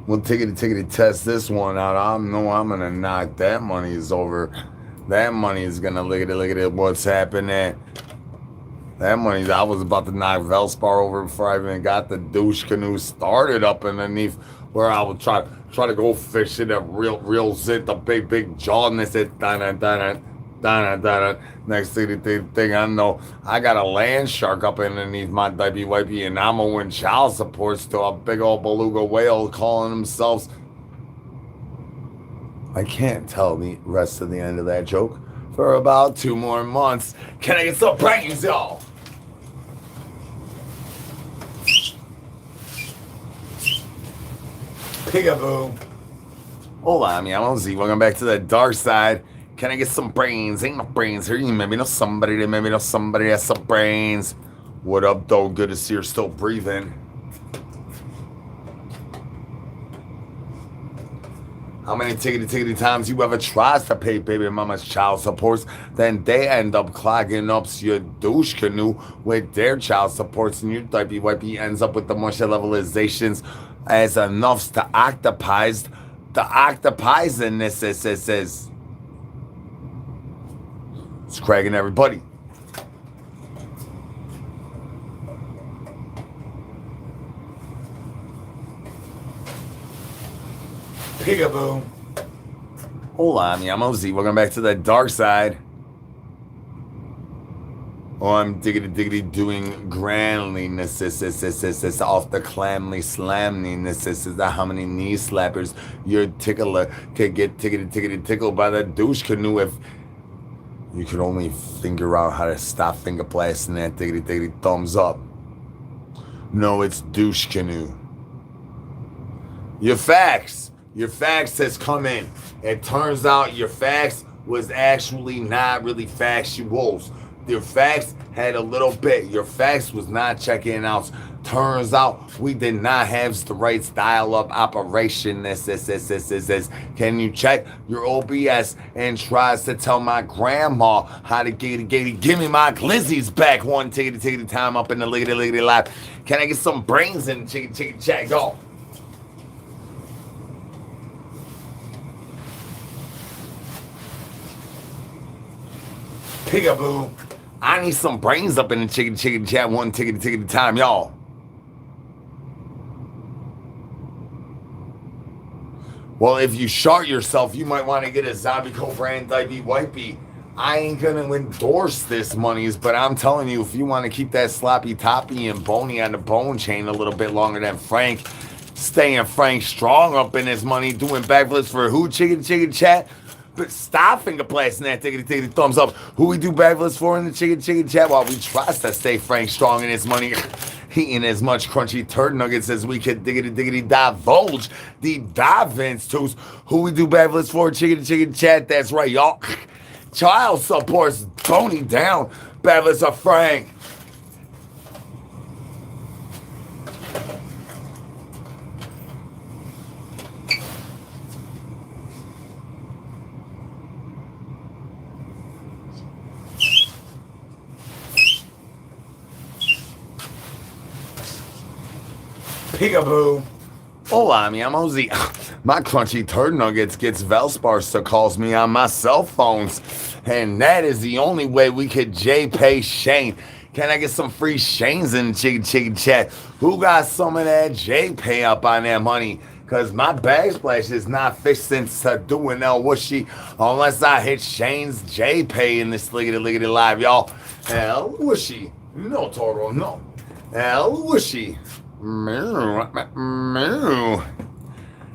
We'll tickety test this one out. I know I'm gonna knock that money is over. That money is gonna look at it. What's happening? That money, I was about to knock Velspar over before I even got the douche canoe started up underneath where I would try to go fish it. A real zit, the big jaw, and they said da. Next thing I know, I got a land shark up underneath my dipey wipey, and I'm owing child supports to a big old beluga whale calling themselves. I can't tell the rest of the end of that joke for about 2 more months. Can I get some brains, y'all? Peekaboo. Hola, mi amo Z. Welcome back to the dark side. Can I get some brains? Ain't no brains here. You maybe know somebody that has some brains. What up, though? Good to see you're still breathing. How many tickety times you ever tries to pay baby mama's child supports, then they end up clogging up your douche canoe with their child supports, and your dipey wipey ends up with the moisture levelizations as enoughs to octopize the octopies in this is it's cracking everybody. Peekaboo. Hola, mi amo Z. Welcome back to the dark side. Oh, I'm diggity doing grandliness off the clamly slamliness. This is the how many knee slappers your tickler could get tickety tickled by the douche canoe if you could only figure out how to stop finger blasting that diggity thumbs up. No, it's douche canoe. Your fax has come in. It turns out your fax was actually not really factuals. Your fax had a little bit. Your fax was not checking out. Turns out we did not have the right style of operation. This. Can you check your OBS and tries to tell my grandma how to give me my glizzies back one tickety time up in the liggity live. Can I get some brains in the chicken chat? Go. Peekaboo. I need some brains up in the chicken chat one tickety time, y'all. Well, if you shart yourself, you might want to get a zombie cobra and dipey wipey. I ain't gonna endorse this monies, but I'm telling you, if you want to keep that sloppy toppy and bony on the bone chain a little bit longer than Frank, staying Frank strong up in his money, doing backflips for who chicken chat? But stop finger blasting that tickety thumbs up. Who we do backflips for in the chicken chat while we try to stay Frank strong in his money, eating as much crunchy turd nuggets as we could diggity divulge the divins toes. Who we do backflips for chicken chat? That's right, y'all. Child supports Tony down. Backflips of Frank. Peekaboo. Hola, mi amo Z. My crunchy turd nuggets gets Velspar to calls me on my cell phones. And that is the only way we could J-pay Shane. Can I get some free Shanes in the chicken chat? Who got some of that J-pay up on that money? Because my backsplash is not fixed since doing El Whooshy unless I hit Shane's J-pay in this liggity live, y'all. El Whooshy. No, Toro, no. El Whooshy.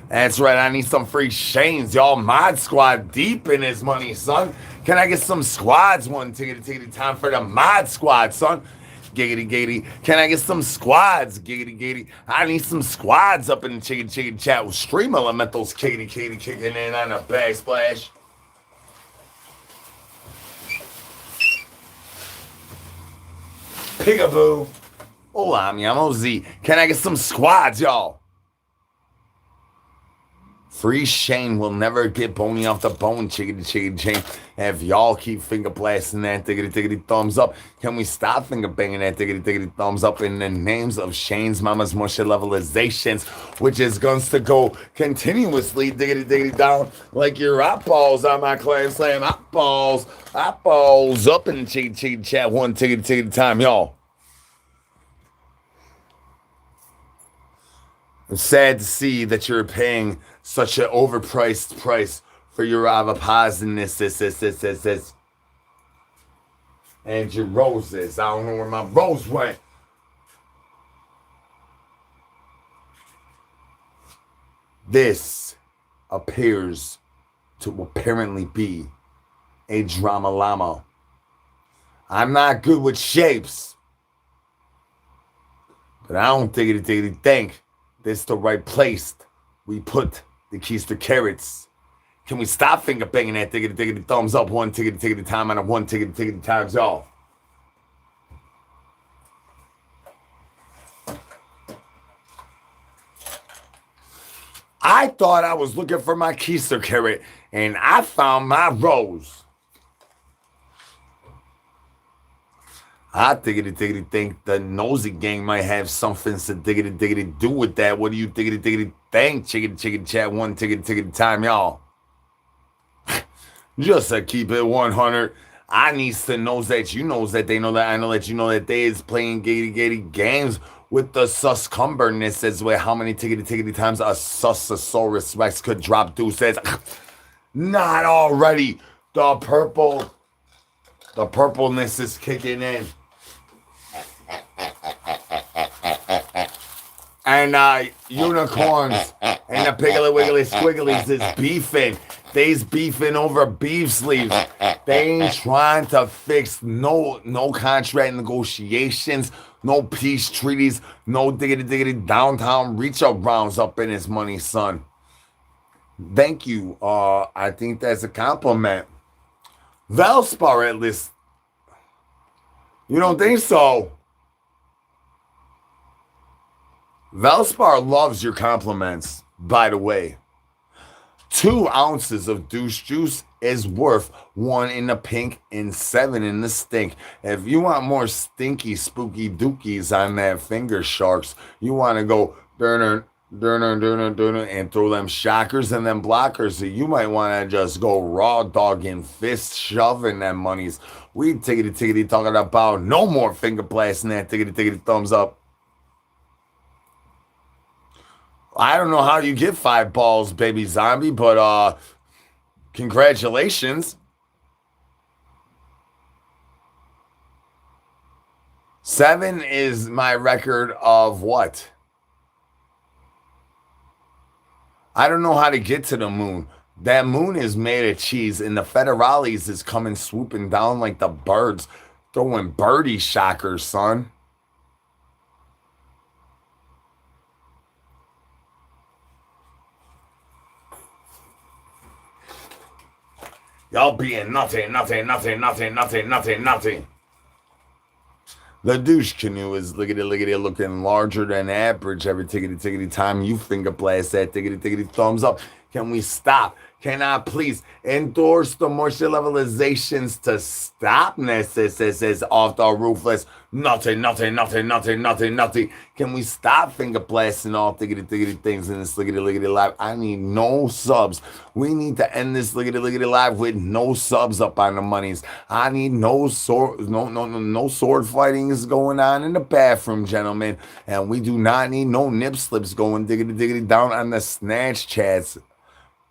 That's right, I need some free Shanes, y'all. Mod Squad deep in his money, son. Can I get some squads one tickety time for the Mod Squad, son? Giggity. Can I get some squads? Giggity. I need some squads up in the chicken chat with Stream Elementals kicking in on a backsplash. Peekaboo. Hola, mi amo Z. Can I get some squads, y'all? Free Shane will never get bony off the bone, chickity chickity chain. And if y'all keep finger blasting that diggity diggity thumbs up, can we stop finger banging that diggity diggity thumbs up in the names of Shane's Mama's Mushy Levelizations, which is going to go continuously diggity diggity down like your eyeballs on my clan slam. Eyeballs up in the chickity chickity chat one tickety tickety time, y'all. I'm sad to see that you're paying such an overpriced price for your avopaziness, and your roses. I don't know where my rose went. This appears to apparently be a drama llama. I'm not good with shapes, but I don't think this the right place we put the keys to carrots. Can we stop finger banging that tickety thumbs up one tickety time and a one tickety times off? I thought I was looking for my keister carrot and I found my rose. I think the nosy gang might have something to diggity do with that. What do you diggity think? Chicken chat one tickety time, y'all. Just to keep it 100, I needs to know that you knows that they know that I know that you know that they is playing gatey games with the suscumberness as well. How many tickety times a Susasaurus Rex could drop deuces? Not already. The purpleness is kicking in. And unicorns and the Piggly Wiggly Squigglies is beefing. They's beefing over beef sleeves. They ain't trying to fix no contract negotiations, no peace treaties, no diggity downtown reach arounds up in his money, son. Thank you. I think that's a compliment. Valspar at least. You don't think so? Valspar loves your compliments, by the way. 2 ounces of douche juice is worth 1 in the pink and 7 in the stink. If you want more stinky, spooky dookies on that finger sharks, you want to go and throw them shockers and them blockers. So you might want to just go raw dogging, fist shoving them monies. We tickety talking about no more finger blasting that tickety thumbs up. I don't know how you get 5 balls, baby zombie, but congratulations. 7 is my record of what? I don't know how to get to the moon. That moon is made of cheese, and the federales is coming swooping down like the birds, throwing birdie shockers, son. Y'all being nothing. The douche canoe is lickety looking larger than average every tickety time you finger blast that tickety thumbs up. Can we stop? Can I please endorse the moisture levelizations to stop this off the roofless? Nothing. Can we stop finger blasting all tickety things in this lickety live? I need no subs. We need to end this lickety live with no subs up on the monies. I need no sword fighting is going on in the bathroom, gentlemen. And we do not need no nip slips going diggity down on the snatch chats.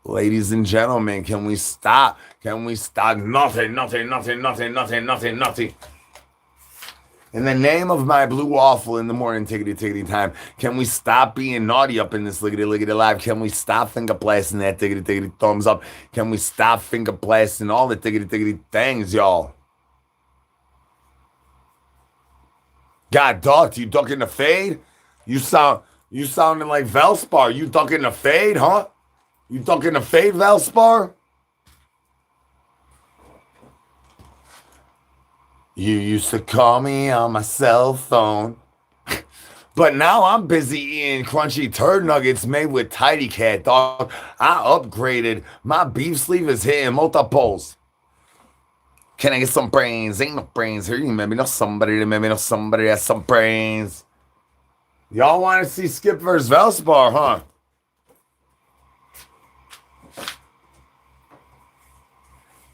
Ladies and gentlemen, can we stop? Nothing. In the name of my blue waffle in the morning tickety time, can we stop being naughty up in this lickety live? Can we stop finger blasting that tickety thumbs up? Can we stop finger blasting all the tickety things, y'all? God, dog, you ducking the fade? You sounding like Valspar. You ducking the fade, huh? You ducking the fade, Valspar? You used to call me on my cell phone. But now I'm busy eating crunchy turd nuggets made with Tidy Cat, dog. I upgraded. My beef sleeve is hitting multiples. Can I get some brains? Ain't no brains here. You maybe know somebody has some brains. Y'all want to see Skip versus Valspar, huh?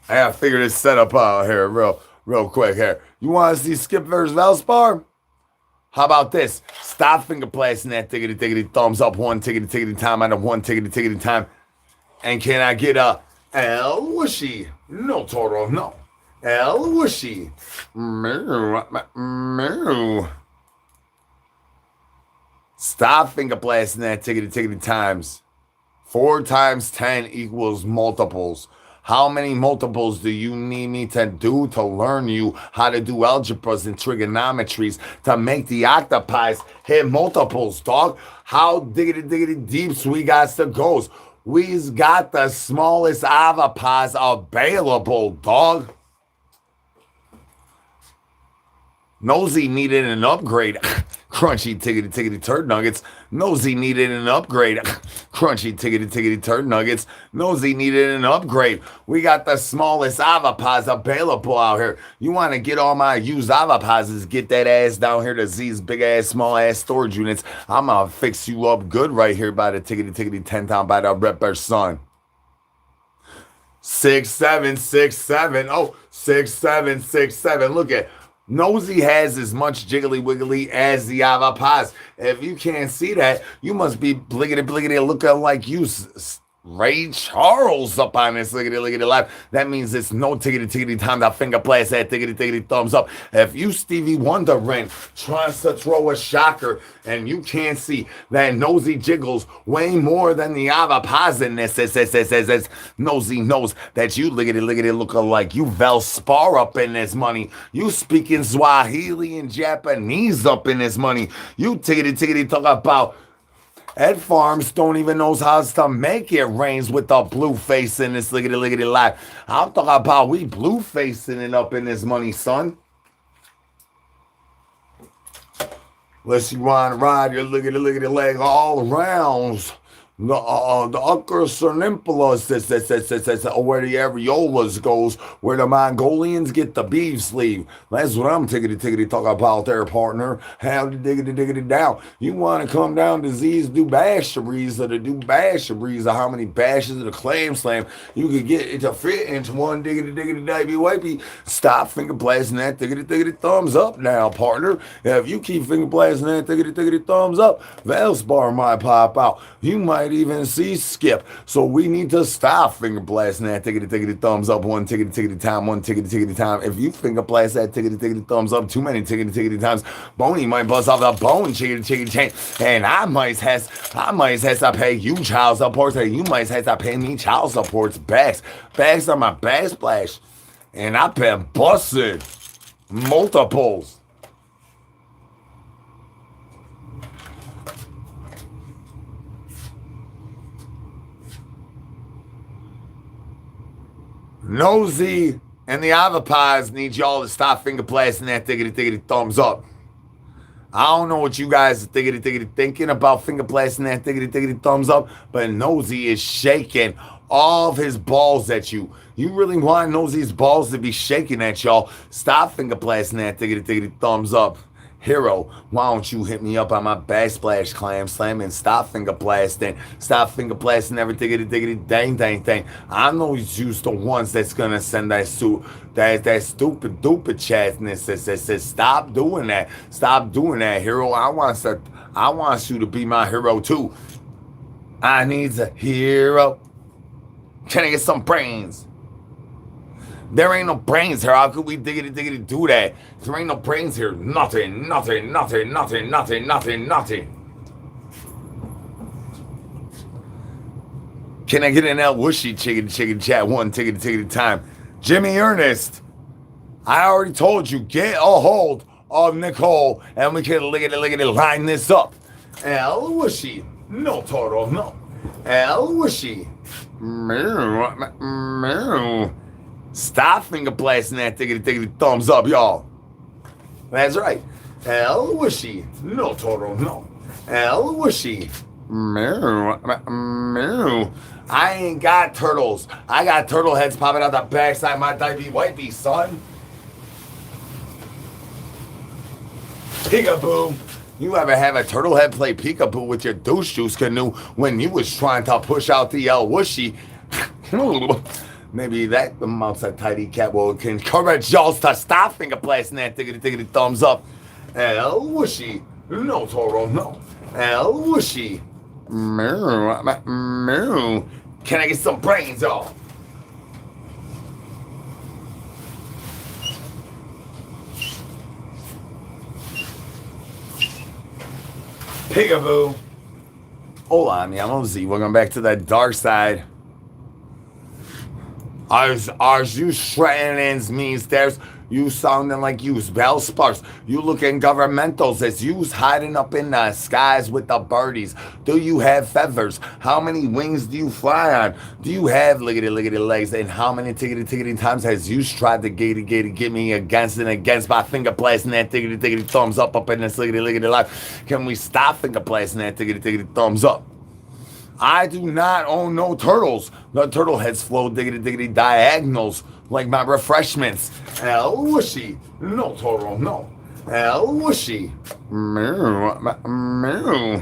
I gotta figure this setup out here real quick here. You want to see Skip versus Valspar? How about this? Stop finger blasting that tickety thumbs up one tickety time out of one tickety time. And can I get a L whooshy? No, Toro, no. L whooshy. Stop finger blasting that tickety times. 4 times 10 equals multiples. How many multiples do you need me to do to learn you how to do algebras and trigonometries to make the octopies hit multiples, dog? How diggity deeps we got to go? We's got the smallest avapas available, dog. Nosy needed an upgrade. Crunchy tickety turd nuggets. Nosy needed an upgrade. Crunchy tickety turd nuggets. Nosy needed an upgrade. We got the smallest avapas available out here. You want to get all my used avapas, get that ass down here to Z's big ass, small ass storage units. I'm going to fix you up good right here by the tickety 10 town by the Ripper son. 6767. Oh, 6767. Look at Nosy has as much jiggly wiggly as the avapas. If you can't see that, you must be bliggity looking like you Ray Charles up on this liggity live. That means it's no tickety time to finger blast that tickety thumbs up. If you Stevie Wonder ring trying to throw a shocker and you can't see that Nosy jiggles way more than the avapas in this, Nosy knows that you liggity looking like you Valspar up in this money. You speaking Swahili and Japanese up in this money. You tickety talk about Ed Farms don't even know how to make it rains with the blue face in this liggity life. I'm talking about we blue facing it up in this money, son. Unless you want to ride your liggity leg all around the upper Cernimpula, where the areolas goes, where the Mongolians get the beef sleeve. That's what I'm tickety talking about there, partner. How to diggity down. You want to come down to Z's do basheries or to do basheries or how many bashes of the clam slam you could get it to fit into one diggity wipey. Stop finger blasting that diggity thumbs up now, partner. If you keep finger blasting that diggity thumbs up, Valspar might pop out. You might even see Skip. So we need to stop finger blasting that tickety thumbs up one tickety time. If you finger blast that tickety thumbs up too many tickety times, Boney might bust off the bone chickety chain. And I might have to pay you child support, and you might have to pay me child supports. Bags are my backsplash. And I've been busted multiples. Nosy and the avapas need y'all to stop finger blasting that tickety thumbs up. I don't know what you guys are thinking about finger blasting that tickety thumbs up, but Nosy is shaking all of his balls at you. You really want Nosy's balls to be shaking at y'all? Stop finger blasting that tickety thumbs up. Hero, why don't you hit me up on my backsplash clam slam and stop finger blasting every diggity dang thing. I know you's the ones that's gonna send that stupid chatness that says stop doing that, hero. I want you to be my hero too. I need a hero. Can I get some brains? There ain't no brains here. How could we diggity do that? There ain't no brains here. Nothing. Can I get an L whooshy chicken chat one tickety time? Jimmy Ernest, I already told you, get a hold of Nicole and we can liggity line this up. L whooshy. No total, no. L whooshy. Stop finger blasting that tickety thumbs up, y'all. That's right. El wishy. No, Toro, no. El wishy. Meow. Meow. I ain't got turtles. I got turtle heads popping out the backside of my diaper wipey, son. Peekaboo. You ever have a turtle head play peekaboo with your douche juice canoe when you was trying to push out the El wishy? Maybe that amounts a tidy cat will encourage y'all to stop finger blasting that tickety thumbs up. El wishy. No, Toro, no. El wishy. Meow. Meow. Can I get some brains, y'all? Peekaboo. Hola, mi amo Z. Welcome back to the dark side. Are you shredding means there's you sounding like you's Bell Sparks. You looking governmentals as you's hiding up in the skies with the birdies. Do you have feathers? How many wings do you fly on? Do you have lickety legs? And how many tickety times has you tried to get me against and against by finger blasting that tickety thumbs up in this lickety life? Can we stop finger blasting that tickety thumbs up? I do not own no turtles. The turtle heads flow diggity diagonals like my refreshments. El wishy. No, Toro, no. El wishy. Meow. Meow.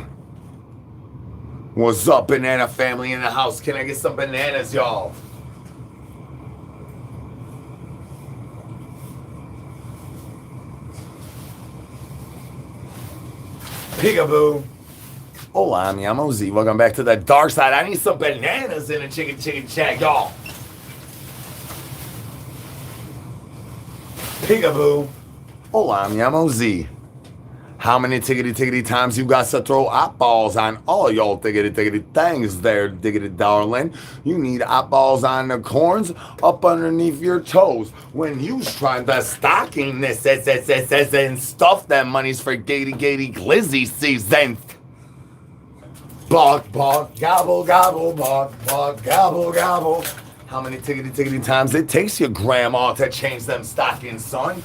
What's up, banana family in the house? Can I get some bananas, y'all? Peekaboo. Hola, mi amo Z. Welcome back to the dark side. I need some bananas in a chicken chat, y'all. Peekaboo. Hola, mi amo Z. How many tickety times you got to throw balls on all y'all tickety things there, diggity darling? You need balls on the corns up underneath your toes. When you's trying to stocking this and stuff that money's for gatey glizzy season. Bark, gobble, gobble, bark, gobble, gobble. How many tickety times it takes your grandma to change them stockings, son?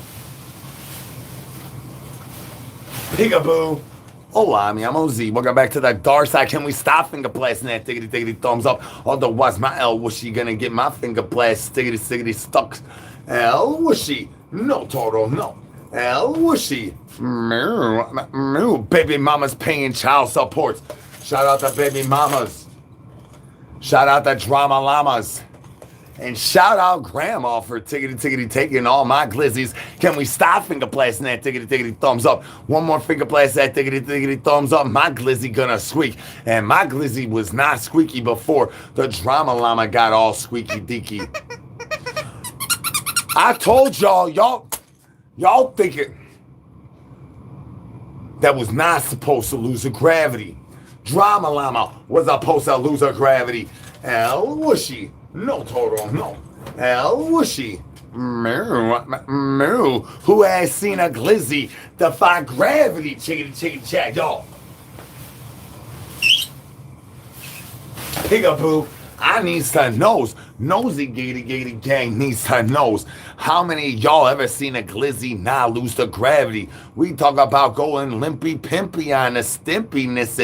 Peekaboo. Hola, mi amo Z. Welcome back to the dark side. Can we stop finger blasting that tickety thumbs up? Otherwise, my El wishy gonna get my finger blast stickety stuck. El wishy. No, Toro, no. El wishy. Meow. Baby mama's paying child support. Shout out to baby mamas. Shout out to drama llamas. And shout out grandma for tickety taking all my glizzies. Can we stop finger blasting that tickety thumbs up? One more finger blast that tickety thumbs up. My glizzy gonna squeak. And my glizzy was not squeaky before the drama llama got all squeaky deaky. I told y'all thinking that was not supposed to lose a gravity. Drama llama was supposed to lose her gravity. El wishy. No, Toro, no. El wishy. Moo. Who has seen a glizzy defy gravity? Chicken chat, y'all. Peekaboo. I needs to knows. Nosy gatey gang needs to knows. How many of y'all ever seen a glizzy not lose the gravity? We talk about going limpy pimpy on a stimpiness.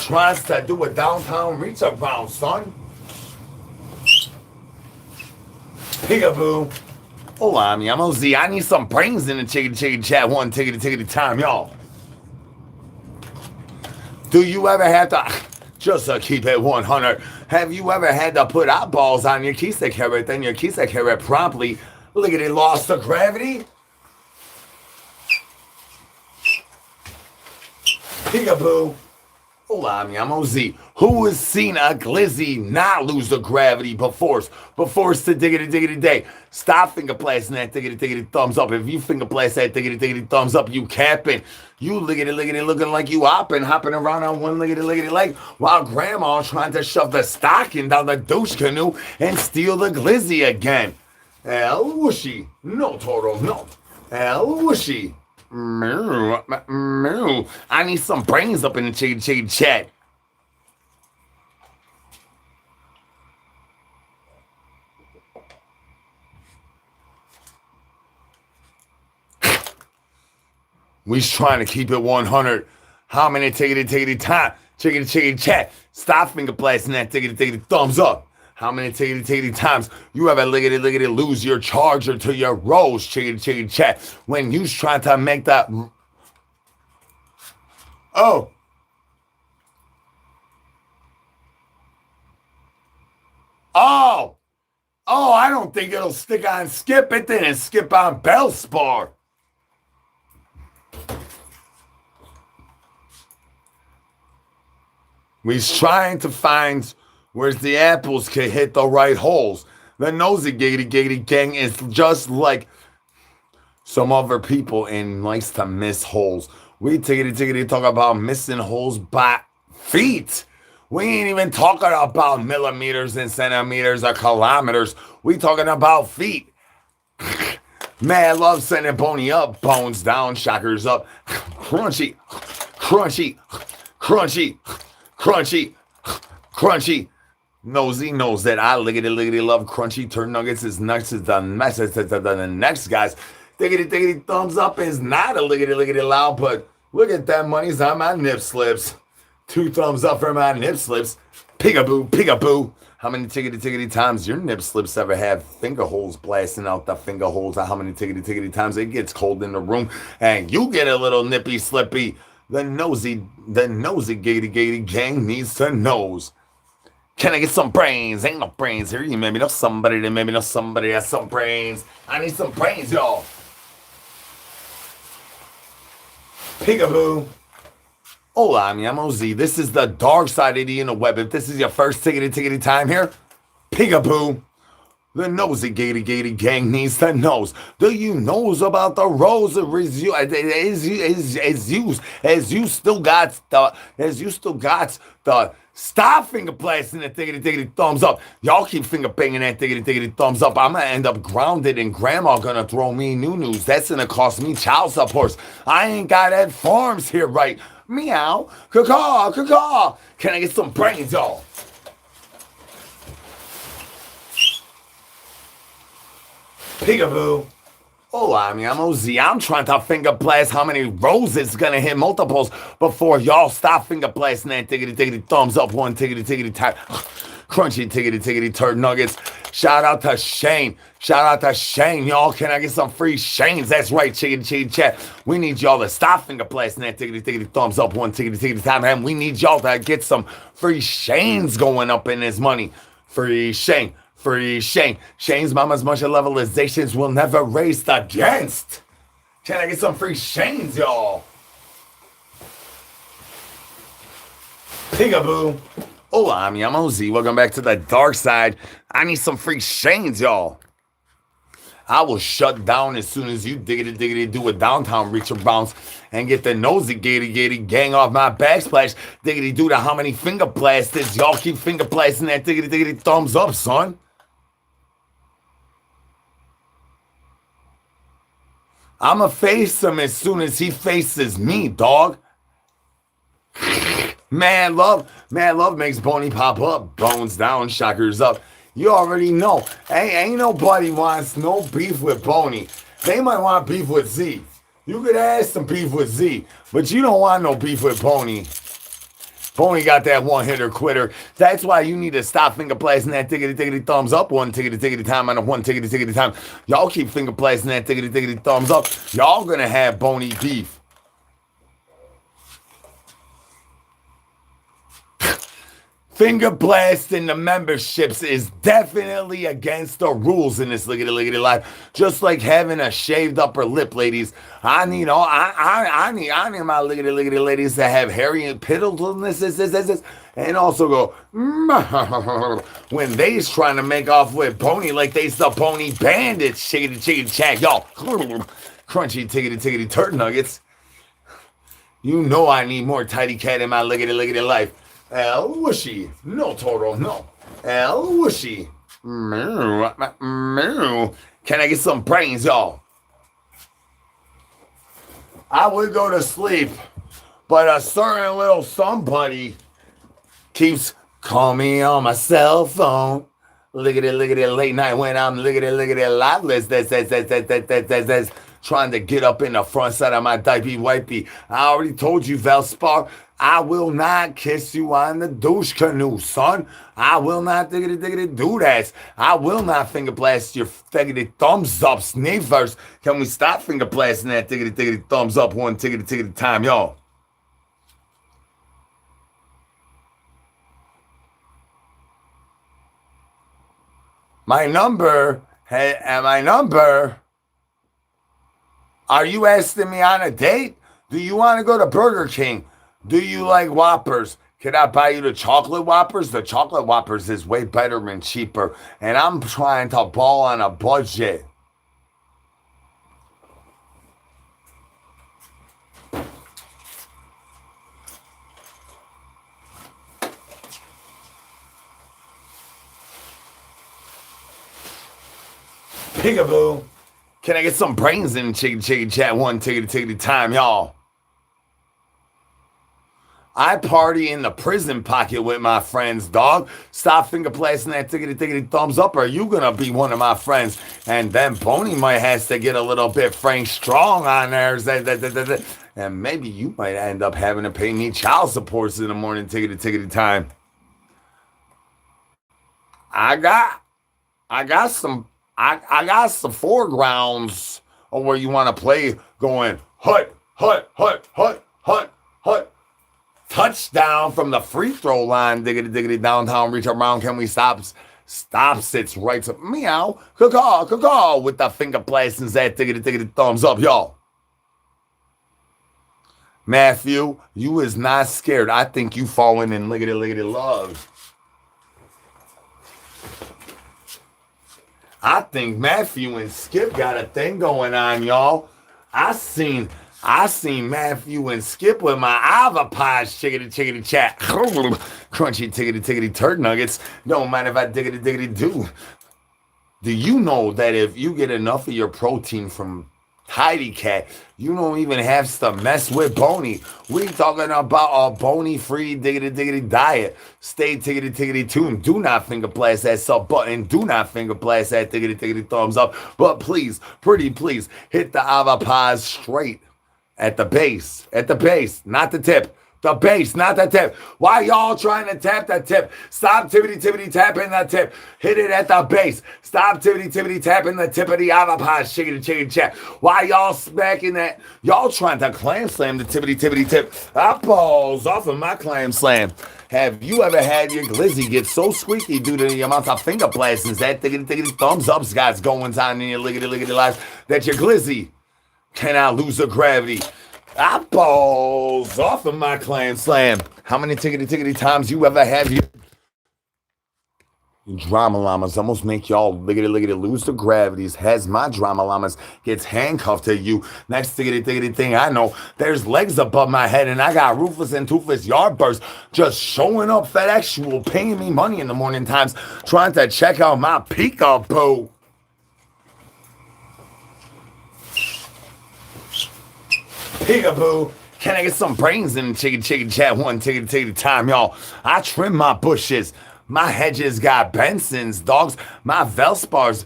Tries to do a downtown reach around, son. Peekaboo. Hola, mi amo Z. I need some brains in the chicken chat one tickety time, y'all. Do you ever have to, just to keep it 100, have you ever had to put eyeballs on your kisa carrot, then your kisa carrot promptly lickety lost to gravity? Peekaboo. Hola, mi amo Z. Who has seen a glizzy not lose the gravity before to diggity day? Stop finger blasting that diggity thumbs up. If you finger blast that diggity thumbs up, you capping. You lickety looking like you hopping around on one lickety leg while grandma trying to shove the stocking down the douche canoe and steal the glizzy again. El wishy. No, Toro, no. El wishy. Moo. I need some brains up in the chicken chat. We's trying to keep it 100. How many tickety time? Chickity chat. Stop finger blasting that tickety thumbs up. How many tickety times you ever lickety lose your charger to your rose? Chickity chat. When you's trying to make that. Oh. Oh. Oh, I don't think it'll stick on skip. It didn't skip on Bellspar. We's trying to find where the apples can hit the right holes. The nosy giggity gang is just like some other people and likes to miss holes. We tickety talk about missing holes by feet. We ain't even talking about millimeters and centimeters or kilometers. We talking about feet. Man, love sending Boney up, bones down, shockers up. Crunchy, crunchy, crunchy, crunchy, crunchy. Nosy knows that I lickety love crunchy turd nuggets as next as the next guys. Diggity thumbs up is not a lickety loud, but look at that money's on my nip slips. 2 thumbs up for my nip slips. Peekaboo. How many tickety times your nip slips ever have finger holes blasting out the finger holes? How many tickety times it gets cold in the room and you get a little nippy slippy? The nosy gaty gang needs to knows. Can I get some brains? Ain't no brains here. You maybe know somebody that maybe know somebody has some brains. I need some brains, y'all. Peekaboo. Hola, mi amo Z. This is the dark side of the web. If this is your first tickety time here, peekaboo. The nosy gaty gang needs to knows. Do you knows about the rose of you as you still got the stop finger blasting the tickety thumbs up. Y'all keep finger banging that tickety thumbs up. I'm gonna end up grounded and grandma gonna throw me new news. That's gonna cost me child support. I ain't got that farms here right. Meow, caw. Can I get some brains, y'all? Peekaboo. Hola, mi amo Z. I'm trying to finger blast how many roses gonna hit multiples before y'all stop finger blasting that tickety thumbs up. One tickety time. Crunchy tickety turd nuggets. Shout out to Shane, y'all. Can I get some free Shanes? That's right, chickity chat. We need y'all to stop finger blasting that tickety thumbs up. One tickety time. And we need y'all to get some free Shanes going up in this money. Free Shane. Shane's mama's much of levelizations will never race against. Can I get some free Shanes, y'all? Peekaboo. Hola, mi amo Z. Welcome back to the dark side. I need some free Shanes, y'all. I will shut down as soon as you diggity do a downtown reacher bounce and get the nosy gaty gang off my backsplash. Diggity do to how many finger blasters. Y'all keep finger blasting that diggity thumbs up, son. I'ma face him as soon as he faces me, dog. Man love makes Boney pop up. Bones down, shockers up. You already know. Ain't nobody wants no beef with Boney. They might want beef with Z. You could ask some beef with Z, but you don't want no beef with Boney. Boney got that one-hitter quitter. That's why you need to stop finger blasting that tickety thumbs up. One tickety time on a one tickety time. Y'all keep finger blasting that tickety thumbs up. Y'all gonna have Boney beef. Finger blasting the memberships is definitely against the rules in this lickety life. Just like having a shaved upper lip, ladies. I need my lickety ladies to have hairy and piddleness and also go when they's trying to make off with Pony like they's the Pony Bandits. Chickity chat, y'all. Crunchy tickety turd nuggets. You know I need more tidy cat in my lickety life. El whooshy. No, Toro, no. El whooshy. Meow. Can I get some brains, y'all? I would go to sleep, but a certain little somebody keeps calling me on my cell phone. Lickety late night when I'm lickety liveless. That's trying to get up in the front side of my diaper wipey. I already told you, Velspar, I will not kiss you on the douche canoe, son. I will not diggity do that. I will not finger blast your diggity thumbs up, sneakers. Can we stop finger blasting that diggity thumbs up one tiggity time, y'all? My number, are you asking me on a date? Do you want to go to Burger King? Do you like Whoppers? Can I buy you the chocolate Whoppers? The chocolate Whoppers is way better and cheaper. And I'm trying to ball on a budget. Peekaboo. Can I get some brains in chicken chat one tiggity time, y'all? I party in the prison pocket with my friends, dog. Stop finger blasting that tiggity thumbs up, or you gonna be one of my friends. And then Boney might has to get a little bit Frank Strong on there. And maybe you might end up having to pay me child supports in the morning tiggity time. I got some foregrounds of where you want to play going hut. Touchdown from the free throw line, diggity downtown, reach around. Can we stop? Stop sits right to meow, caw with the finger blastings that diggity thumbs up, y'all. Matthew, you is not scared. I think you falling in liggity love. I think Matthew and Skip got a thing going on, y'all. I seen Matthew and Skip with my avapaz chickity chat. Crunchy tiggity turd nuggets. Don't mind if I diggity do. Do you know that if you get enough of your protein from Tidy Cat, you don't even have to mess with Boney? We talking about a Boney-free diggity diet. Stay tiggity tuned. Do not finger blast that sub button. Do not finger blast that diggity thumbs up. But please, pretty please, hit the avapaz straight at the base, not the tip. The base, not the tip. Why y'all trying to tap the tip? Stop tippity tapping the tip. Hit it at the base. Stop tippity tapping the tip of the avapaz. Chicken chat. Why y'all smacking that? Y'all trying to clam slam the tippity tip. Eyeballs off of my clam slam. Have you ever had your glizzy get so squeaky due to the amount of finger blastings, that diggity thumbs ups guys going on in your liggity lives, that your glizzy cannot lose the gravity? Eyeballs off of my clam slam. How many tiggity times you ever have your drama llamas almost make y'all liggity lose the gravities? Has my drama llamas gets handcuffed to you. Next tiggity thing I know, there's legs above my head and I got ruthless and toothless yardbirds just showing up FedExual, paying me money in the morning times, trying to check out my peekaboo. Peekaboo. Can I get some brains in chicken chat one tiggity time, y'all? I trim my bushes. My hedges got Benson's, dogs. My Velspars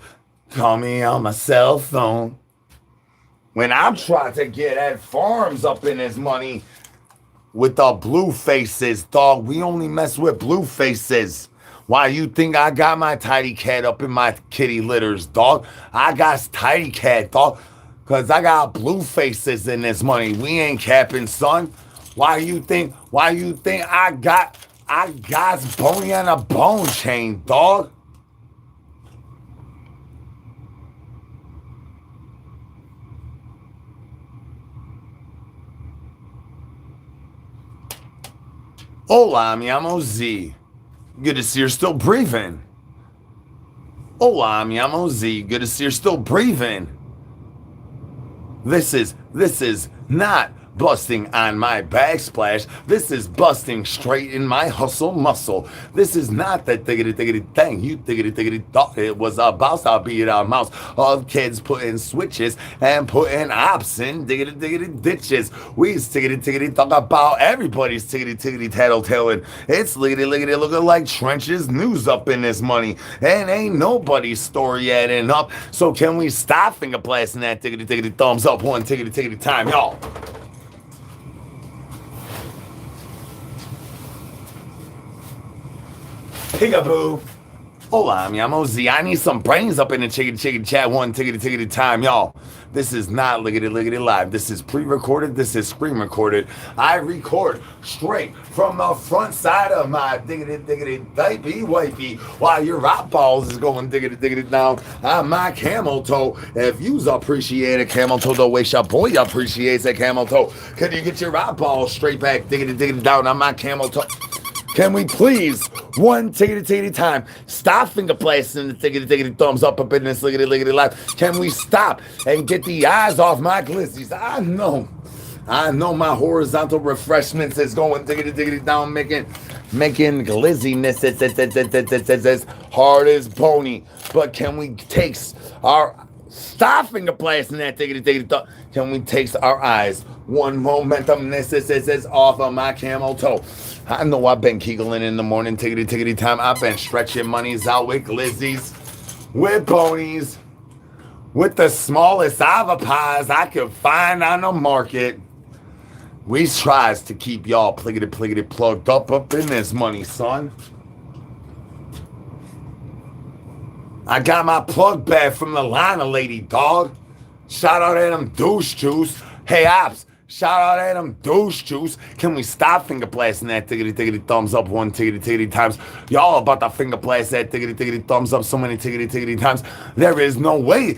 call me on my cell phone. When I'm trying to get at farms up in his money with the blue faces, dog, we only mess with blue faces. Why you think I got my tidy cat up in my kitty litters, dog? I got tidy cat, dog. Cause I got blue faces in this money. We ain't capping, son. Why you think I got Boney on a bone chain, dog? Hola, mi amo Z. Good to see you're still breathing. Hola, mi amo Z. Good to see you're still breathing. This is not busting on my backsplash. This is busting straight in my hustle muscle. This is not the thiggity thing you thiggity thought it was about. I'll be it our mouse of kids putting switches and putting ops in diggity ditches. We tiggity talk about everybody's tiggity tattletailing. It's liggity looking like trenches news up in this money, and ain't nobody's story adding up. So can we stop finger blasting that tiggity thumbs up one tiggity time, y'all? Peekaboo. Hola, mi amo Z. I need some brains up in the chicken chat one tiggity time, y'all. This is not liggity live. This is pre-recorded. This is screen recorded. I record straight from the front side of my diggity wifey while your rock balls is going diggity down on my camel toe. If you's appreciate a camel toe, the way your boy appreciates a camel toe, can you get your rock balls straight back diggity down on my camel toe? Can we please, one tiggity time, stop finger blasting the tiggity thumbs up in this liggity life? Can we stop and get the eyes off my glizzies? I know my horizontal refreshments is going tiggity down, making glizziness as hard as bony. But can we take our stop finger blasting that tiggity thumb? Can we take our eyes one momentum this is off of my camel toe? I know I've been keegling in the morning, tiggity time. I've been stretching monies out with glizzies, with ponies, with the smallest avopies I could find on the market. We tries to keep y'all pliggity plugged up in this money, son. I got my plug back from the Lana lady, dog. Shout out at them douche juice. Hey, ops. Shout out at them douche juice. Can we stop finger blasting that tiggity thumbs up one tiggity times? Y'all about to finger blast that tiggity thumbs up so many tiggity times. There is no way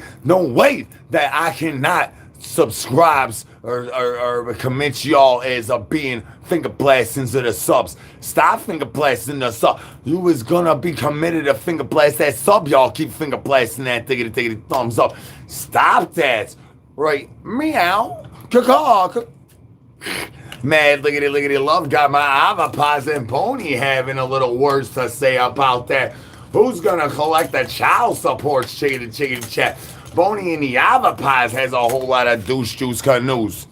that I cannot subscribe or commit y'all as a being finger blasting to the subs. Stop finger blasting the sub. You was gonna be committed to finger blast that sub. Y'all keep finger blasting that tiggity thumbs up. Stop that. Right. Meow. Caw. Mad liggity love got my avopies and pony having a little words to say about that. Who's gonna collect the child support chicken chat? Boney and the avopies has a whole lot of douche juice canoes.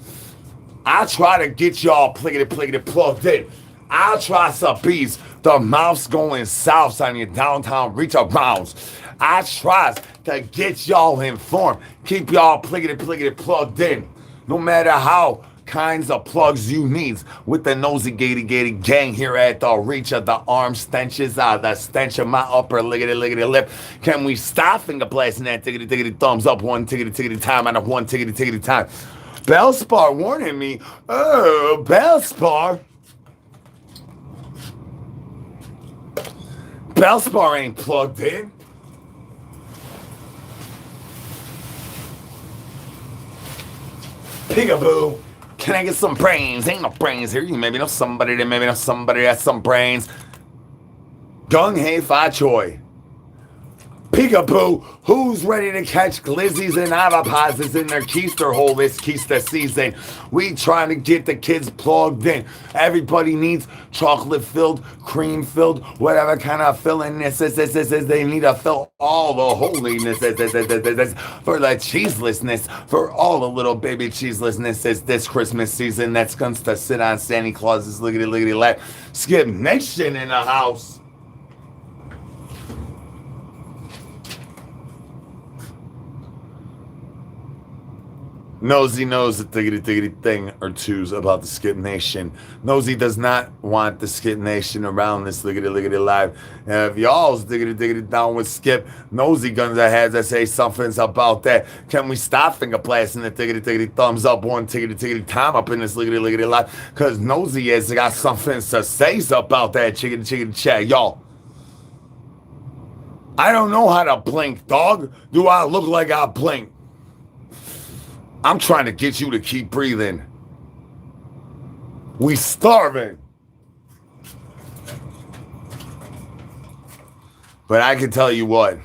I try to get y'all pliggity plugged in. I'll try some bees. The mouth's going south on your downtown reach arounds. I try to get y'all informed. Keep y'all pliggity plugged in. No matter how kinds of plugs you need with the nosy gatey gang here at the reach of the arm stenches out the stench of my upper liggity lip. Can we stop finger blasting that tiggity thumbs up one tiggity time out of one tiggity time? Bellspar warning me. Oh, Bellspar ain't plugged in. Peekaboo. Can I get some brains? Ain't no brains here. You maybe know somebody that maybe know somebody that's some brains. Gung Hei Fa Choi. Peekaboo, who's ready to catch glizzies and avopies in their keister hole this keister season? We trying to get the kids plugged in. Everybody needs chocolate filled, cream filled, whatever kind of filling this is. They need to fill all the holiness for the cheeselessness, for all the little baby cheeselessness is this Christmas season that's going to sit on Santa Claus's liggity lap. Skip Nation in the house. Nosy knows a thiggity thing or two's about the Skip Nation. Nosy does not want the Skip Nation around this liggity live. And if y'all's diggity down with Skip, Nosy guns ahead to say something's about that. Can we stop finger blasting the thiggity thumbs up one tiggity time up in this liggity live? Because Nosy has got something to say about that chicken chat, y'all. I don't know how to blink, dog. Do I look like I blink? I'm trying to get you to keep breathing. We starving. But I can tell you what,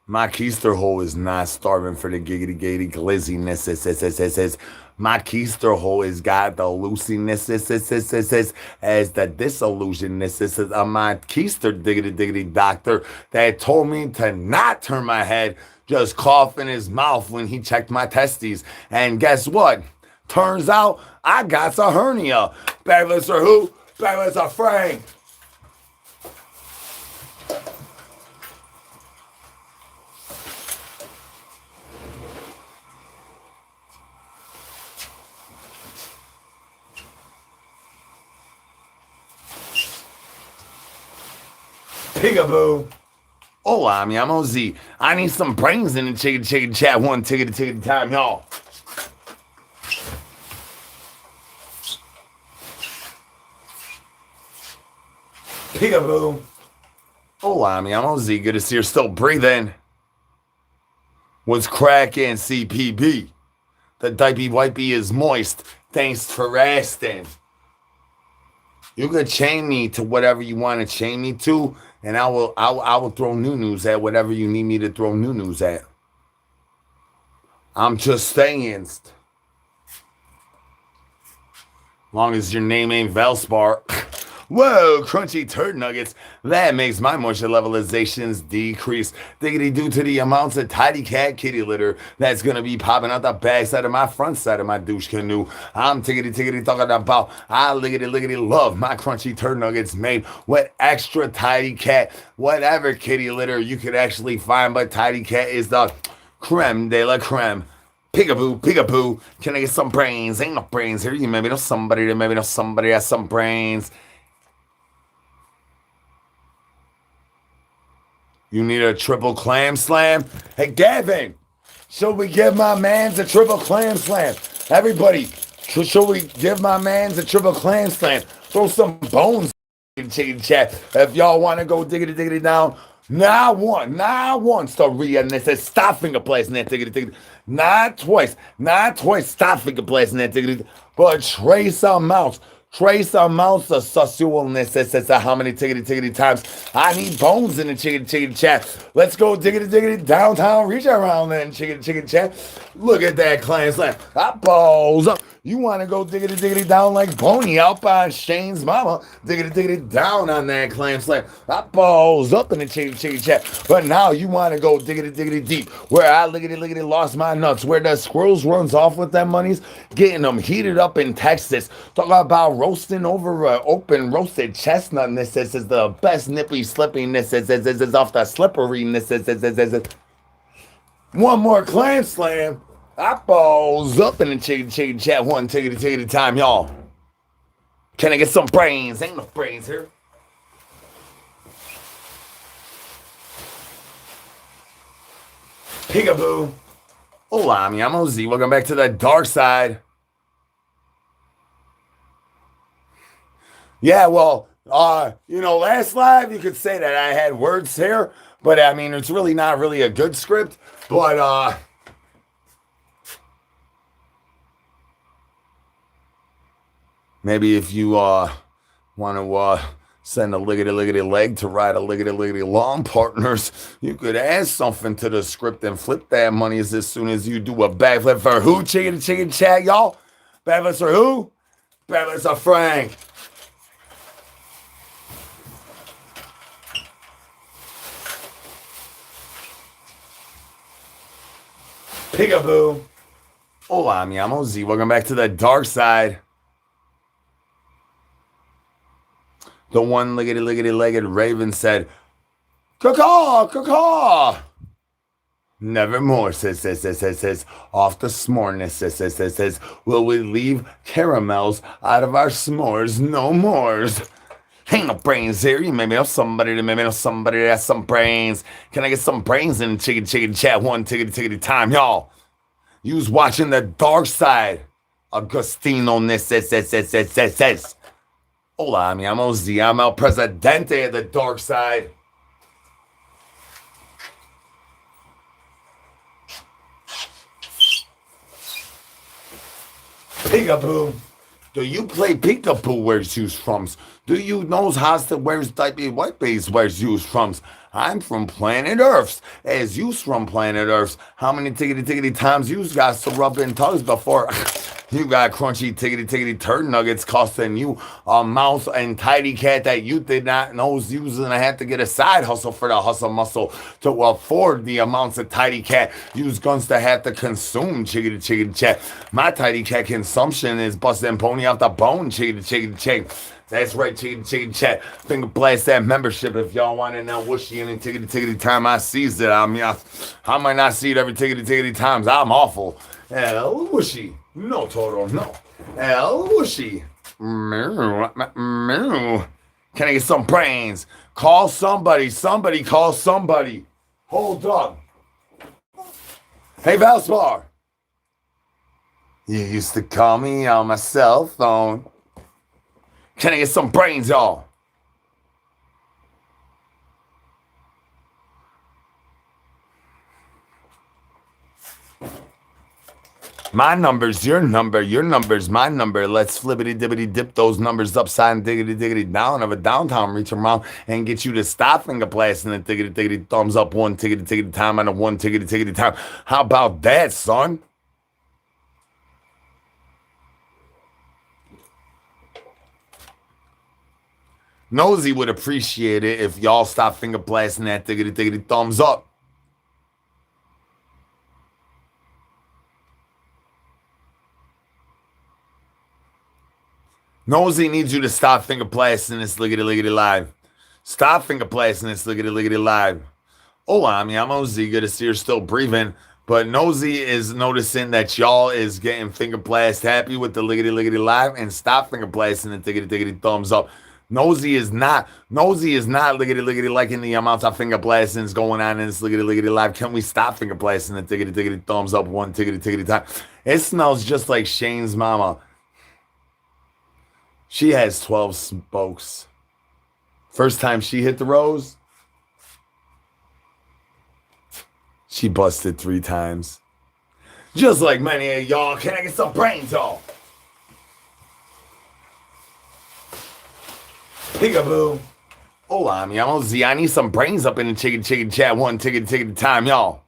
my keister hole is not starving for the giggity glizziness. My keister hole has got the loosiness as the disillusionness of my keister diggity diggity doctor that told me to not turn my head, just cough in his mouth when he checked my testes. And guess what? Turns out I got a hernia. Bagless or who? Bagless or Frank. Peekaboo. Hola, mi amo Z. I need some brains in the chicken chat one ticket time, y'all. Peekaboo. Hola, mi amo Z. Good to see you're still breathing. What's cracking, CPB? The diaper wipey is moist. Thanks for asking. You could chain me to whatever you want to chain me to, and I will throw new news at whatever you need me to throw new news at. I'm just saying. Long as your name ain't Valspar. Whoa, crunchy turd nuggets. That makes my moisture levelizations decrease. Diggity due to the amounts of tidy cat kitty litter that's gonna be popping out the backside of my front side of my douche canoe. I'm tiggity talking about I liggity love my crunchy turd nuggets made with extra tidy cat, whatever kitty litter you could actually find, but tidy cat is the creme de la creme. Peekaboo. Can I get some brains? Ain't no brains here. You maybe know somebody that maybe know somebody has some brains. You need a triple clam slam? Hey, Gavin, should we give my mans a triple clam slam? Everybody, should we give my mans a triple clam slam? Throw some bones in chicken chat if y'all want to go diggity down. Not once to read and says stop finger blasting that diggity. Not twice, stop finger blasting that diggity. But trace amounts of sexualness. That's how many tiggity times I need bones in the chicken chat. Let's go diggity downtown. Reach around then chicken chat. Look at that clan slam. That balls up. You want to go diggity down like Boney out by Shane's mama. Diggity down on that clam slam. That balls up in the chicken chat. But now you want to go diggity deep. Where I liggity lost my nuts. Where the squirrels runs off with them monies. Getting them heated up in Texas. Talk about roasting over an open roasted chestnut. This is the best nippy slippiness. Is off the slipperiness. One more clam slam. Eyeballs up in the chicken chat one tiggity time, y'all. Can I get some brains? Ain't no brains here. Peekaboo. Hola, mi amo Z. Welcome back to the dark side. Yeah, well, last live you could say that I had words here, but I mean it's really not really a good script. But maybe if you want to send a liggity leg to ride a liggity long, partners, you could add something to the script and flip that money as soon as you do a backflip for who? Chicken chat, y'all. Backflips for who? Backflips for Frank. Peekaboo. Hola, mi amo Z. Welcome back to the dark side. The one liggity-legged raven said, caw. Nevermore, says, off the s'morness, says, will we leave caramels out of our s'mores no mores? Ain't no brains here. You maybe know somebody that has some brains. Can I get some brains in chicken chat one tiggity time, y'all? You was watching the dark side. Agostino says. Hola, mi amo Z. I'm El Presidente of the dark side. Peekaboo. Do you play peekaboo where you from? Do you know Hasta where's type white base where's used from? I'm from planet Earth. As you from planet Earth, how many tickety times you got to rub in tugs before you got crunchy tickety turd nuggets costing you a mouse and tidy cat that you did not know you was gonna have to get a side hustle for the hustle muscle to afford the amounts of tidy cat you's guns to have to consume chickity chat. My tidy cat consumption is busting pony off the bone chickity chick. That's right, chicken chat. Finger blast that membership if y'all want to know whooshy any tickety time I sees it. I mean, I might not see it every tickety times. I'm awful. Whooshy. No, total, no. Whooshy. Can I get some brains? Call somebody. Somebody call somebody. Hold up. Hey, Valspar. You used to call me on my cell phone. Can I get some brains, y'all? My number's your number's my number. Let's flippity dibbity dip those numbers upside and diggity down of a downtown, reach around and get you to stop finger blasting and diggity thumbs up one tiggity time and a one tiggity time. How about that, son? Nosy would appreciate it if y'all stop finger blasting that diggity thumbs up. Nosy needs you to stop finger blasting this liggity live. Stop finger blasting this liggity live. Oh, I'm Ozzy. Good to see you're still breathing. But Nosy is noticing that y'all is getting finger blast happy with the liggity live and stop finger blasting the diggity thumbs up. Nosy is not liggity liking the amounts of finger blastings going on in this liggity live. Can we stop finger blasting the diggity thumbs up one tiggity time? It smells just like Shane's mama. She has 12 spokes. First time she hit the rose, she busted 3 times. Just like many of y'all. Can I get some brains, y'all? Peekaboo. Hola, mi amo Z. I need some brains up in the chicken chat. One ticket time, y'all.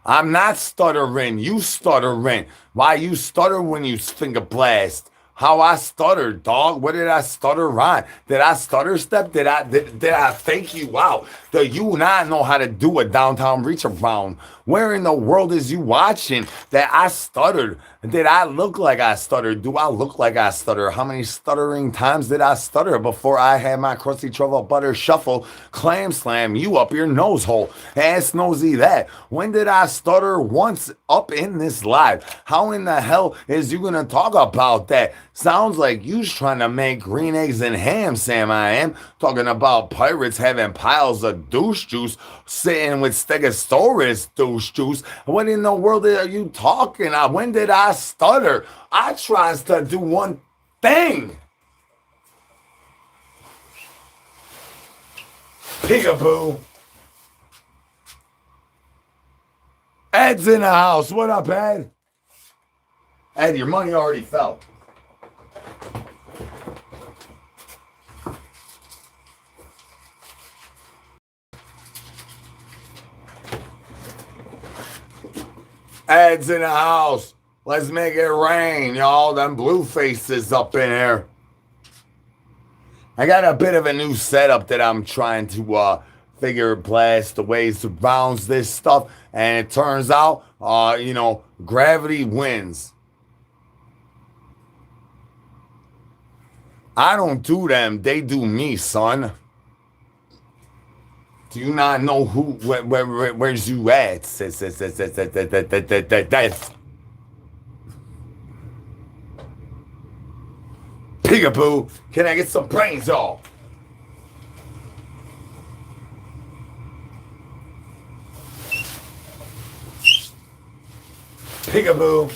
I'm not stuttering. You stuttering. Why you stutter when you finger blast? How I stuttered, dog. What did I stutter on? Did I stutter step? Did I fake you out? Do you not know how to do a downtown reach around? Where in the world is you watching that I stuttered? Did I look like I stuttered? Do I look like I stutter? How many stuttering times did I stutter before I had my crusty truffle butter shuffle clam slam you up your nose hole? Ask Nosy that. When did I stutter once up in this live? How in the hell is you gonna talk about that? Sounds like you's trying to make green eggs and ham, Sam. I am talking about pirates having piles of douche juice, sitting with Stegosaurus douche juice. What in the world are you talking about? When did I stutter? I tries to do one thing. Peekaboo. Ed's in the house. What up, Ed? Ed, your money already fell. Ed's in the house. Let's make it rain, y'all. Them blue faces up in here. I got a bit of a new setup that I'm trying to figure blast the ways to bounce this stuff. And it turns out, gravity wins. I don't do them. They do me, son. Do you not know where's you at? Peekaboo. Can I get some brains, y'all? Peekaboo.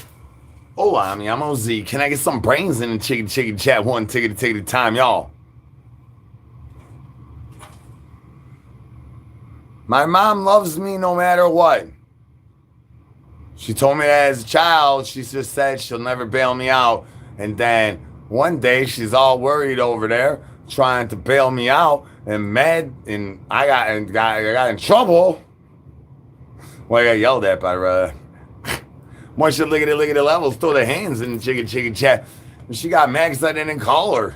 Hola, mi amo Z. Can I get some brains in the chicken chat? One ticket time, y'all. My mom loves me no matter what. She told me that as a child. She just said she'll never bail me out. And then One day she's all worried over there, trying to bail me out and mad, and I got in trouble. Well, I got yelled at by once you look at the levels, throw the hands in the chicken chat. And she got mad because I didn't call her.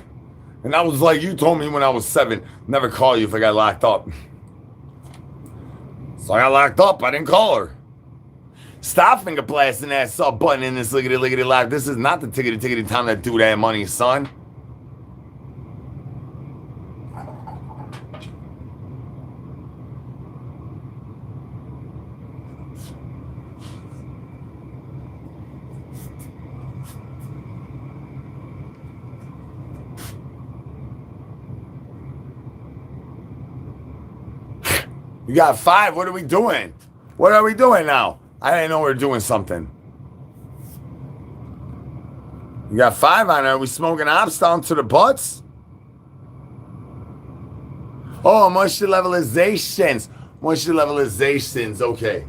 And I was like, you told me when I was 7, never call you if I got locked up. So I got locked up, I didn't call her. Stop finger blasting that sub button in this lickety live. This is not the tickety time to do that money, son. You got 5. What are we doing? What are we doing now? I didn't know we were doing something. You got 5 on there. Are we smoking ops down to the butts? Oh, moisture levelizations. Moisture levelizations. Okay.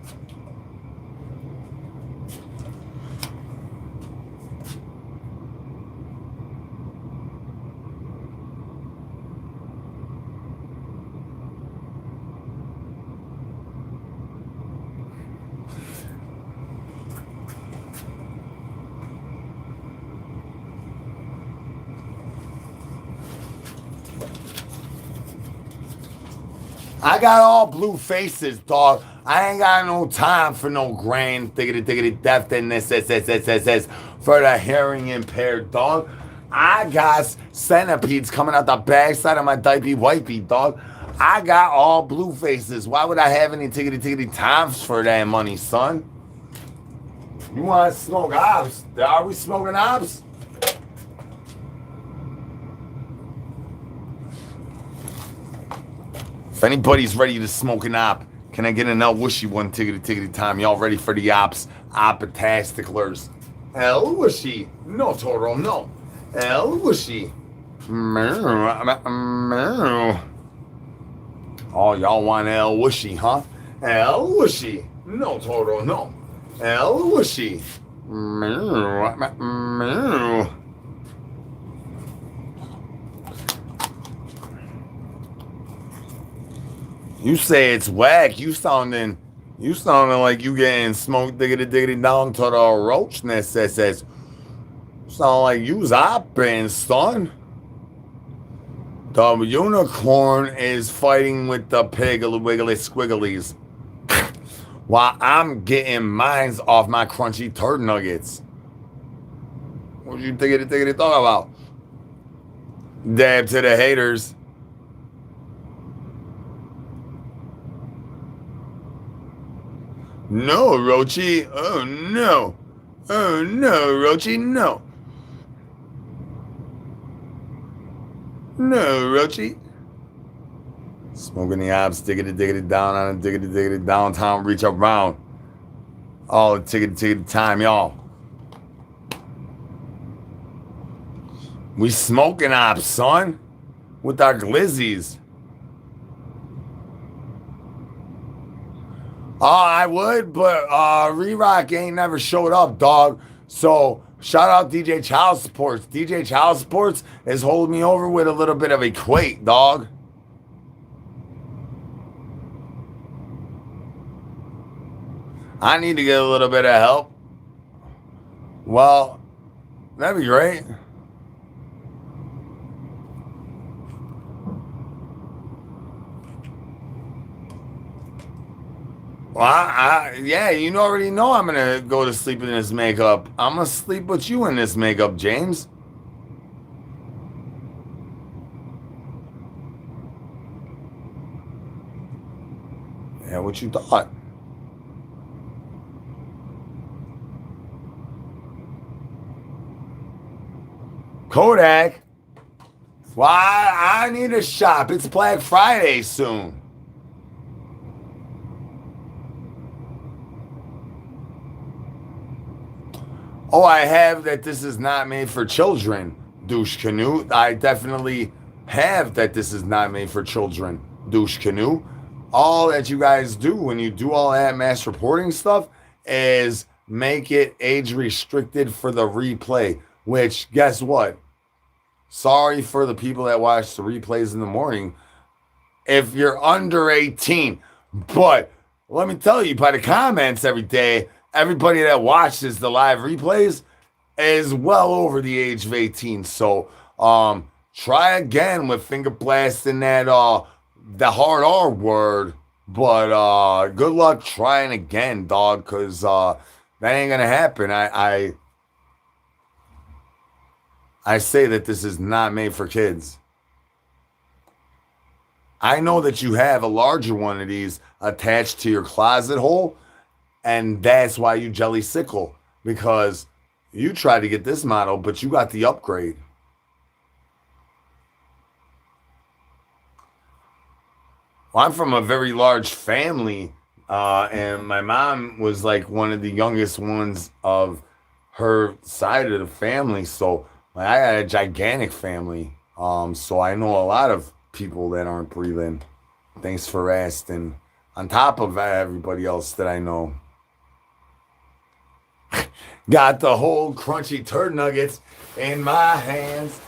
I got all blue faces, dog. I ain't got no time for no grand thiggity death in this for the hearing impaired, dog. I got centipedes coming out the backside of my diaper wipey, dog. I got all blue faces. Why would I have any tiggity times for that money, son? You want to smoke ops? Are we smoking ops? If anybody's ready to smoke an op, can I get an El Whooshy one tiggity time? Y'all ready for the ops? Op-tasticlers. El Whooshy. No, Toro, no. El Whooshy. Oh, y'all want El Whooshy, huh? El Whooshy. No, Toro, no. El Whooshy. You say it's whack. You sounding like you getting smoked diggity down to the roach nest. Says sound like you's opping, son. The unicorn is fighting with the piggly wiggly squigglies, while I'm getting mines off my crunchy turd nuggets. What you diggity talk about? Dab to the haters. No, Rochi. Oh, no. Oh, no, Rochi, no. No, Rochi. Smoking the ops, diggity down on a diggity downtown, reach around. All the tiggity time, y'all. We smoking ops, son. With our glizzies. Oh, I would, but Re-Rock ain't never showed up, dog. So shout out DJ Child Sports. DJ Child Sports is holding me over with a little bit of equate, dog. I need to get a little bit of help. Well, that'd be great. Well, yeah, you already know I'm going to go to sleep in this makeup. I'm going to sleep with you in this makeup, James. Yeah, what you thought? Kodak? Well, I need a shop. It's Black Friday soon. Oh, I have that this is not made for children, douche canoe. I definitely have that this is not made for children, douche canoe. All that you guys do when you do all that mass reporting stuff is make it age restricted for the replay, which guess what? Sorry for the people that watch the replays in the morning. If you're under 18, but let me tell you, by the comments every day, everybody that watches the live replays is well over the age of 18. So try again with finger blasting that the hard R word. But good luck trying again, dog, because that ain't gonna happen. I say that this is not made for kids. I know that you have a larger one of these attached to your closet hole, and that's why you jelly sickle, because you tried to get this model, but you got the upgrade. Well, I'm from a very large family, and my mom was like one of the youngest ones of her side of the family. So like, I had a gigantic family. So I know a lot of people that aren't breathing. Thanks for asking. On top of everybody else that I know. Got the whole crunchy turd nuggets in my hands.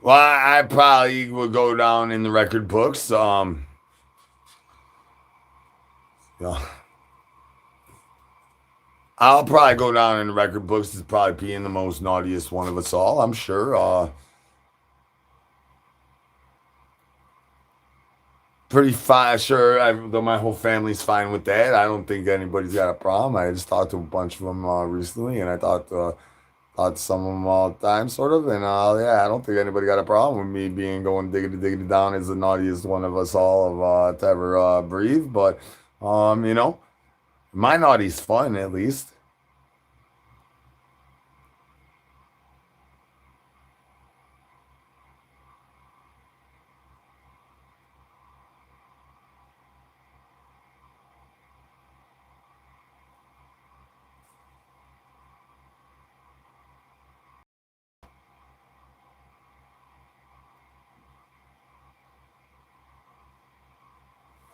Well, I probably would go down in the record books. Yeah. I'll probably go down in the record books as probably being the most naughtiest one of us all. I'm sure. Pretty fine. Sure, though my whole family's fine with that. I don't think anybody's got a problem. I just talked to a bunch of them recently, and I thought some of them all the time, sort of. And yeah, I don't think anybody got a problem with me being going diggity diggity down as the naughtiest one of us all of to ever breathe. But you know, my naughty's fun at least.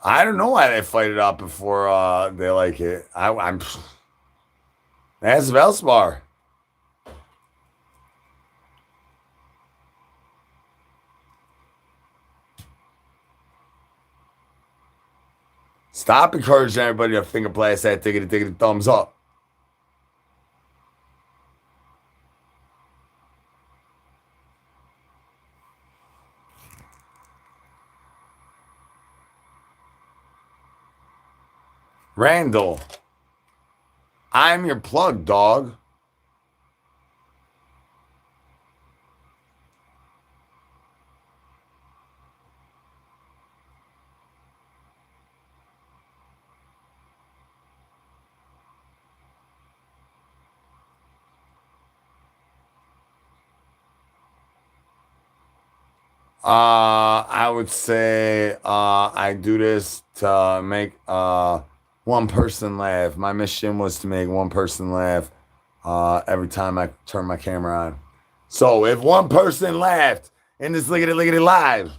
I don't know why they fight it out before they like it. I'm that's Velspar. Stop encouraging everybody to finger blast that tickety tickety thumbs up. Randall, I'm your plug, dog. I would say I do this to make one person laugh. My mission was to make one person laugh every time I turn my camera on. So if one person laughed in this lickety lickety live,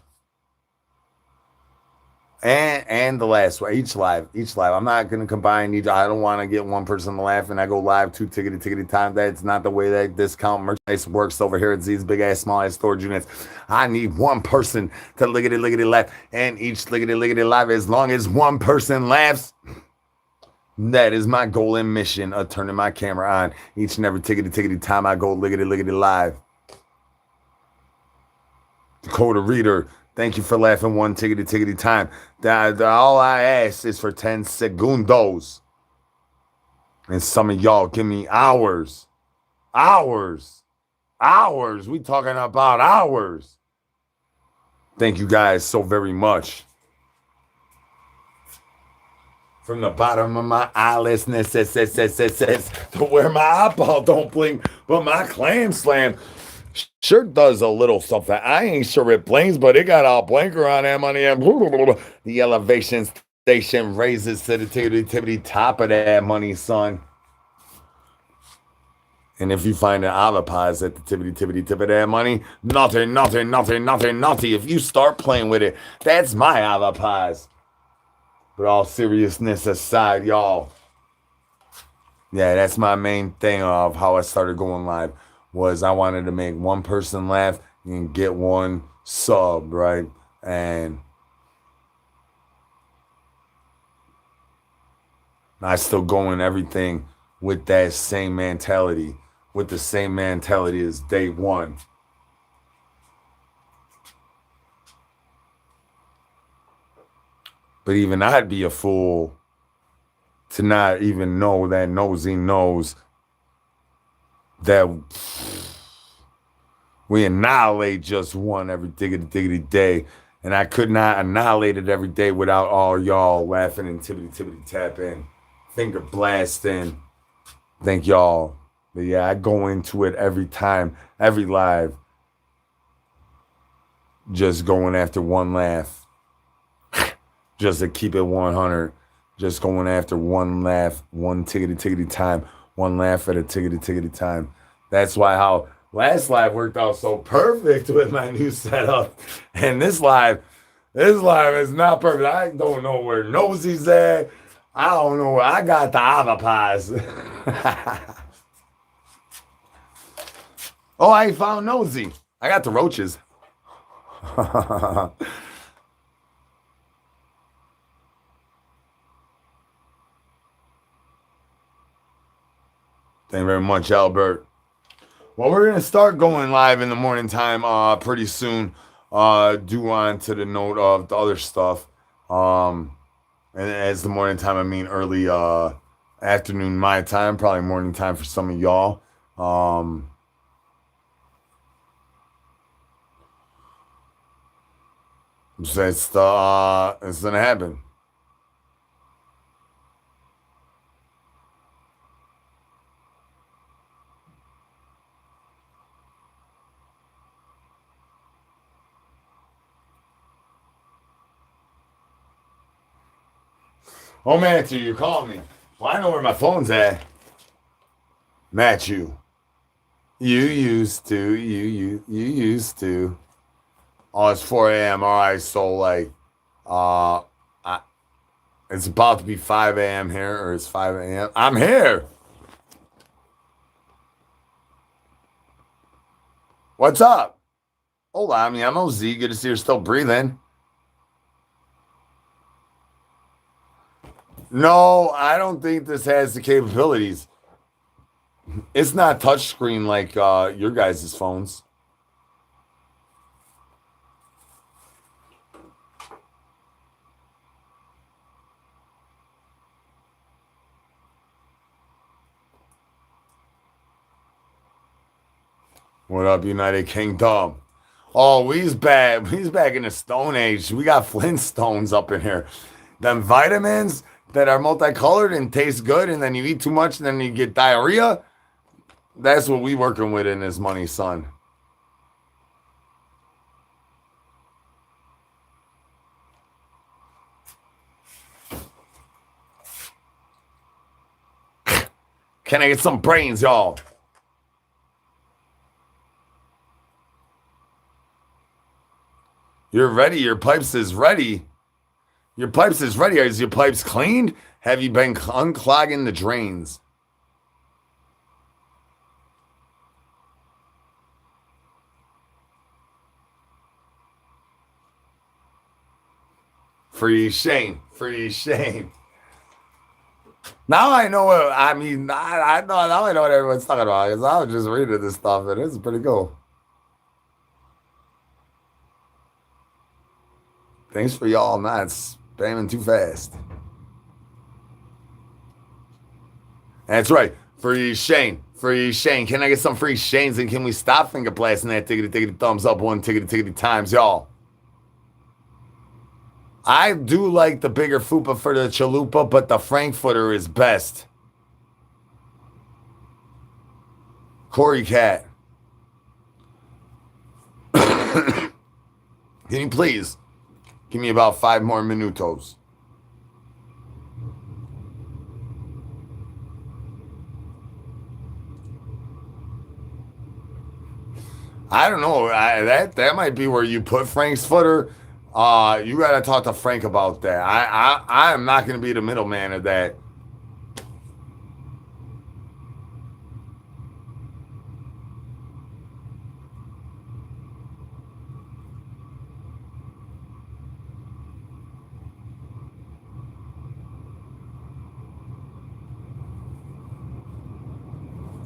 and the last one, each live. I'm not gonna combine each. I don't want to get one person to laugh and I go live two tickety tickety time. That's not the way that discount merchandise works over here at these big ass small ass storage units. I need one person to lickety lickety laugh, and each lickety lickety live. As long as one person laughs, that is my goal and mission of turning my camera on each and every tickety tickety time I go lickety lickety live. Dakota Reader, thank you for laughing one tickety tickety time. All I ask is for 10 segundos. And some of y'all give me hours. Hours. Hours. We talking about hours. Thank you guys so very much. From the bottom of my eyelessness, to where my eyeball don't blink, but my clam slam sure does a little something. I ain't sure it blinks, but it got a blinker on that money. And the elevation station raises to the tippity top of that money, son. And if you find an avapaz at the tippity tip of that money, nothing. If you start playing with it, that's my avapaz. But all seriousness aside, y'all. Yeah, that's my main thing of how I started going live was I wanted to make one person laugh and get one sub, right? And I still go in everything with that same mentality, with the same mentality as day one. But even I'd be a fool to not even know that nosy knows that we annihilate just one every diggity day. And I could not annihilate it every day without all y'all laughing and tippity tapping, finger blasting. Thank y'all. But yeah, I go into it every time, every live, just going after one laugh. Just to keep it 100. Just going after one laugh, one tickety time, one laugh at a tickety time. That's why how last live worked out so perfect with my new setup. And this live is not perfect. I don't know where Nosy's at. I don't know where I got the avapaz. Oh, I found Nosy. I got the roaches. Thank you very much, Albert. Well, we're going to start going live in the morning time pretty soon. Due on to the note of the other stuff. And as the morning time, I mean early afternoon my time, probably morning time for some of y'all. So it's going to happen. Oh, Matthew, you called me. Well, I know where my phone's at. Matthew. You used to. Oh, it's 4 a.m. All right, so like, it's about to be 5 a.m. here, or it's 5 a.m. I'm here. What's up? Hola, mi amo Z. Good to see you're still breathing. No, I don't think this has the capabilities. It's not touchscreen like your guys' phones. What up, United Kingdom? Oh, we's back. We's back in the Stone Age. We got Flintstones up in here. Them vitamins that are multicolored and taste good, and then you eat too much, and then you get diarrhea. That's what we working with in this money, son. Can I get some brains, y'all? You're ready. Your pipes is ready. Your pipes is ready. Is your pipes cleaned? Have you been unclogging the drains? Free Shane. Free Shane. Now I know what I mean. I know now I know what everyone's talking about because I was just reading this stuff and it's pretty cool. Thanks for y'all not spamming too fast. That's right. Free Shane. Free Shane. Can I get some free Shanes and can we stop finger blasting that tickety thumbs up one tickety times, y'all? I do like the bigger fupa for the chalupa, but the Frankfurter is best. Corey Cat. Can you please give me about 5 more minutos? I don't know. That might be where you put Frank's footer. You gotta talk to Frank about that. I am not gonna be the middleman of that.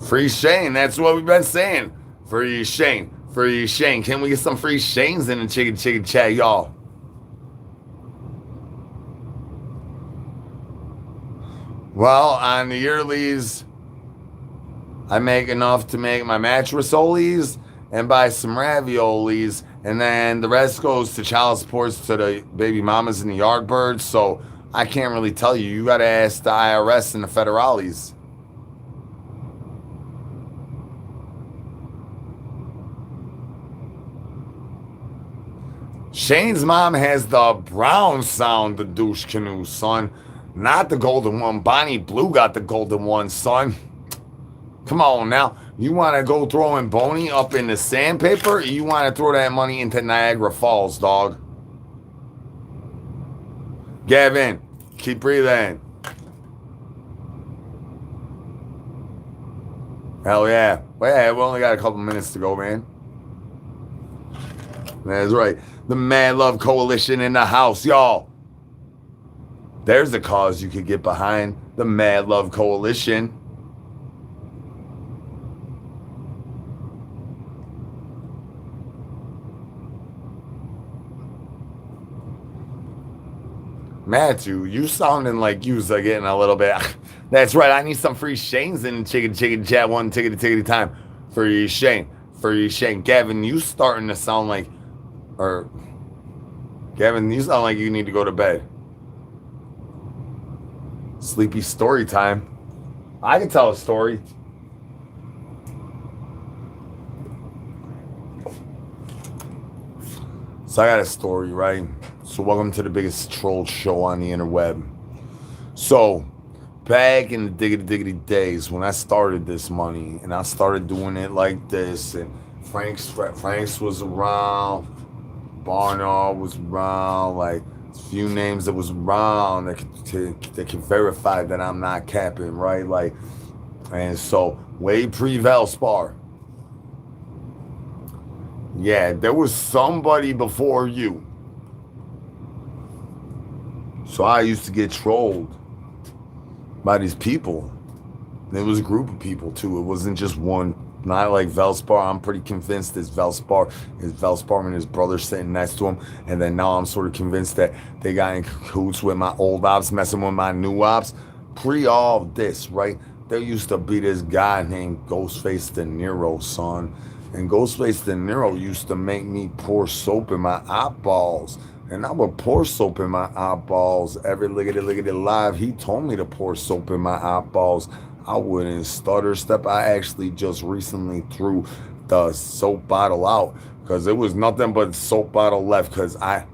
Free Shane. That's what we've been saying. Free Shane. Free Shane. Can we get some free Shanes in the chicken chat, y'all? Well, on the yearlies, I make enough to make my mattressoles and buy some raviolis, and then the rest goes to child supports to the baby mamas and the yardbirds. So I can't really tell you. You got to ask the IRS and the federales. Shane's mom has the brown sound, the douche canoe, son. Not the golden one. Bonnie Blue got the golden one, son. Come on now. You want to go throwing Boney up in the sandpaper, or you want to throw that money into Niagara Falls, dog? Gavin, keep breathing. Hell yeah. Well, yeah, we only got a couple minutes to go, man. That's right. The Mad Love Coalition in the house, y'all. There's a cause you could get behind. The Mad Love Coalition. Matthew, you sounding like you was getting a little bit. That's right. I need some free Shanes in chicken chat. One tickety time. Free Shane. Free Shane. Gavin, you starting to sound like, or Gavin, you sound like you need to go to bed. Sleepy story time. I can tell a story. So I got a story, right? So welcome to the biggest troll show on the interweb. So back in the diggity days when I started this money and I started doing it like this, and Frank's was around, Barnard was around, like a few names that was around that can verify that I'm not capping, right? Like, and so way pre-Valspar. Yeah, there was somebody before you. So I used to get trolled by these people. There was a group of people too. It wasn't just one. Not like Valspar. I'm pretty convinced it's Valspar and his brother sitting next to him. And then now I'm sort of convinced that they got in cahoots with my old ops, messing with my new ops. Pre all this, right? There used to be this guy named Ghostface De Niro, son. And Ghostface De Niro used to make me pour soap in my eyeballs. And I would pour soap in my eyeballs every lickety live. He told me to pour soap in my eyeballs. I wouldn't stutter step. I actually just recently threw the soap bottle out because there was nothing but soap bottle left because I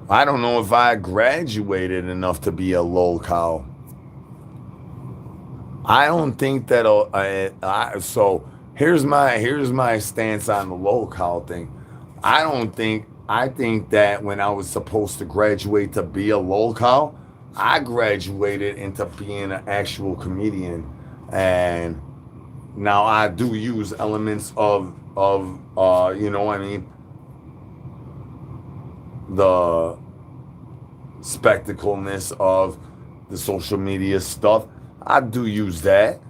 don't know if I graduated enough to be a lolcow. I don't think that. So here's my stance on the lolcow thing. I think that when I was supposed to graduate to be a lolcow, I graduated into being an actual comedian, and now I do use elements of you know what I mean, the spectacleness of the social media stuff. I do use that.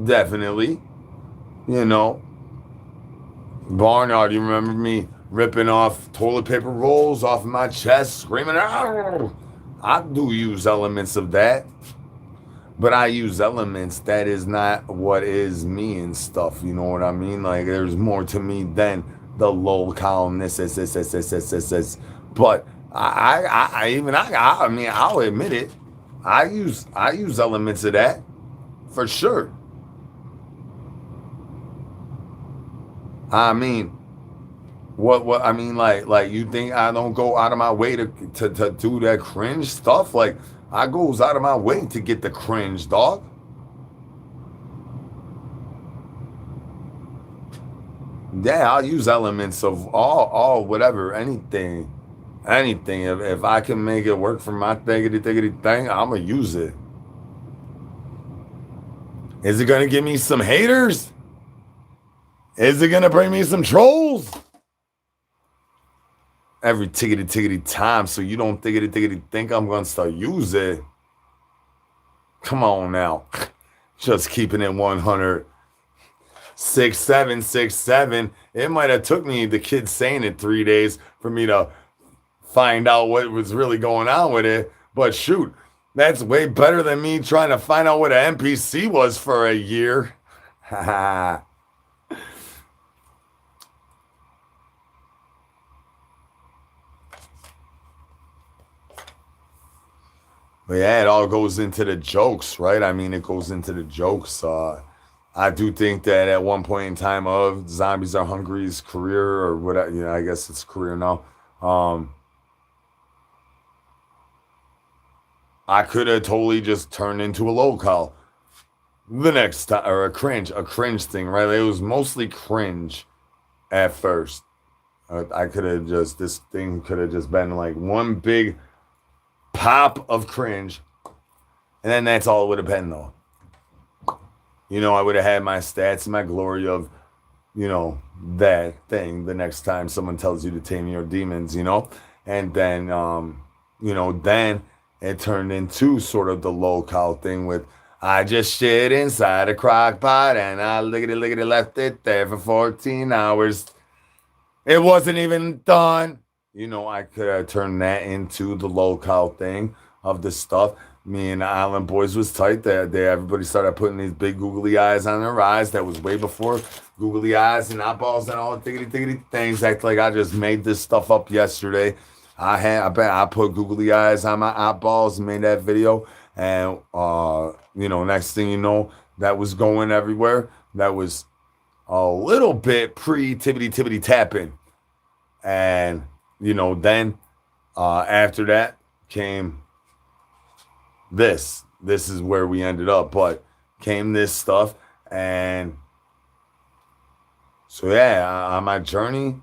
Definitely. You know. Barnard, you remember me ripping off toilet paper rolls off my chest, screaming, "Arr!" I do use elements of that. But I use elements that is not what is me and stuff. You know what I mean? Like there's more to me than the lolcowness. But I mean, I'll admit it. I use elements of that for sure. I mean, What I mean, like you think I don't go out of my way to do that cringe stuff? Like I goes out of my way to get the cringe, dog. Yeah, I'll use elements of all whatever, anything. If I can make it work for my thiggity thing, I'ma use it. Is it gonna give me some haters? Is it gonna bring me some trolls? Every tickety time, so you don't tickety think I'm gonna start use it. Come on now. Just keeping it 100. 6767. It might have took me the kid saying it 3 days for me to find out what was really going on with it. But shoot, that's way better than me trying to find out what an NPC was for a year. But yeah, it all goes into the jokes, right? I mean, it goes into the jokes. I do think that at one point in time of Zombies Are Hungry's career or whatever, I guess it's career now. I could have totally just turned into a locale the next time, or a cringe thing, right? It was mostly cringe at first. I could have just, this thing could have just been like one big pop of cringe, and then that's all it would have been, though. I would have had my stats and my glory of, that thing the next time someone tells you to tame your demons, and then, then it turned into sort of the locale thing with, I just shit inside a crock pot and I lickety left it there for 14 hours. It wasn't even done. I could have turned that into the locale thing of the stuff. Me and the Island Boys was tight. Everybody started putting these big googly eyes on their eyes. That was way before googly eyes and eyeballs and all the thiggity things. Act like I just made this stuff up yesterday. I put googly eyes on my eyeballs and made that video. And next thing you know, that was going everywhere. That was a little bit pre tibbity tapping. And then after that came this. This is where we ended up, but came this stuff. And so yeah, on my journey,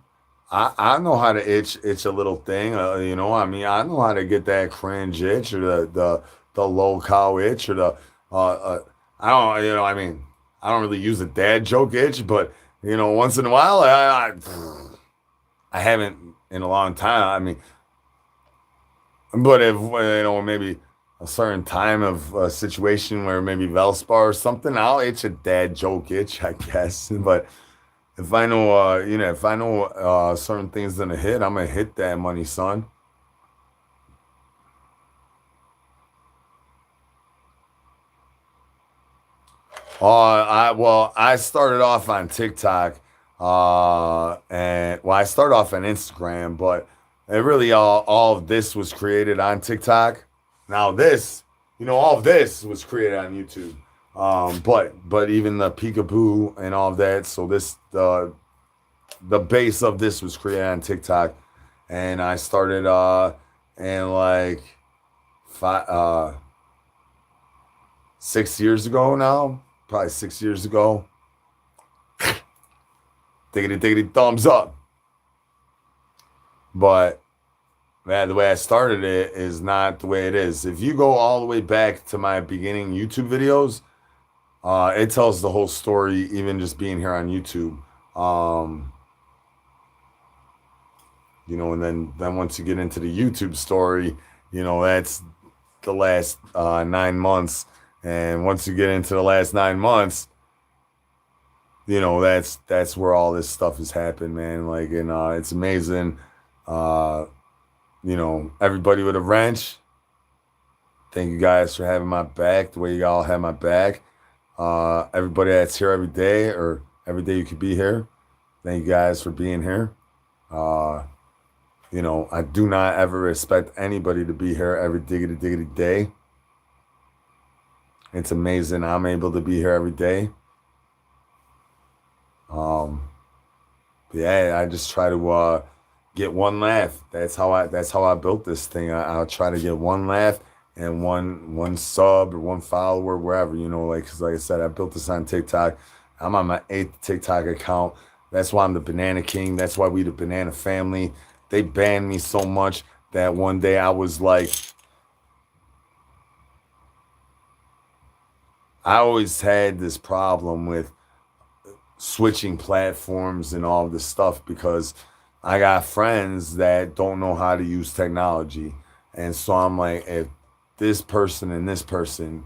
I know how to itch a little thing. I mean, I know how to get that cringe itch or the low cow itch or the I don't, I mean, I don't really use a dad joke itch, but once in a while, I haven't in a long time. I mean, but if maybe a certain time of a situation where maybe Velspar or something, I'll itch a dad joke itch, I guess. But if I know, certain things gonna hit, I'm gonna hit that money, son. I started off on TikTok, and I started off on Instagram, but it really all of this was created on TikTok. Now this, all of this was created on YouTube. But even the peekaboo and all of that. So this the base of this was created on TikTok, and I started in like 6 years ago now, probably 6 years ago. Diggity thumbs up. But man, the way I started it is not the way it is. If you go all the way back to my beginning YouTube videos, it tells the whole story, even just being here on YouTube. And then once you get into the YouTube story, that's the last 9 months. And once you get into the last 9 months, that's where all this stuff has happened, man. Like, and it's amazing. Everybody with a wrench. Thank you guys for having my back the way you all have my back. Everybody that's here every day or every day you could be here. Thank you guys for being here. I do not ever expect anybody to be here every diggity day. It's amazing I'm able to be here every day. Yeah, I just try to get one laugh. That's how I built this thing. I'll try to get one laugh and one sub or one follower wherever, like, because like I said, I built this on TikTok. I'm on my 8th TikTok account. That's why I'm the Banana King. That's why we the Banana Family. They banned me so much that one day I was like, I always had this problem with switching platforms and all this stuff because I got friends that don't know how to use technology. And so I'm like, if this person and this person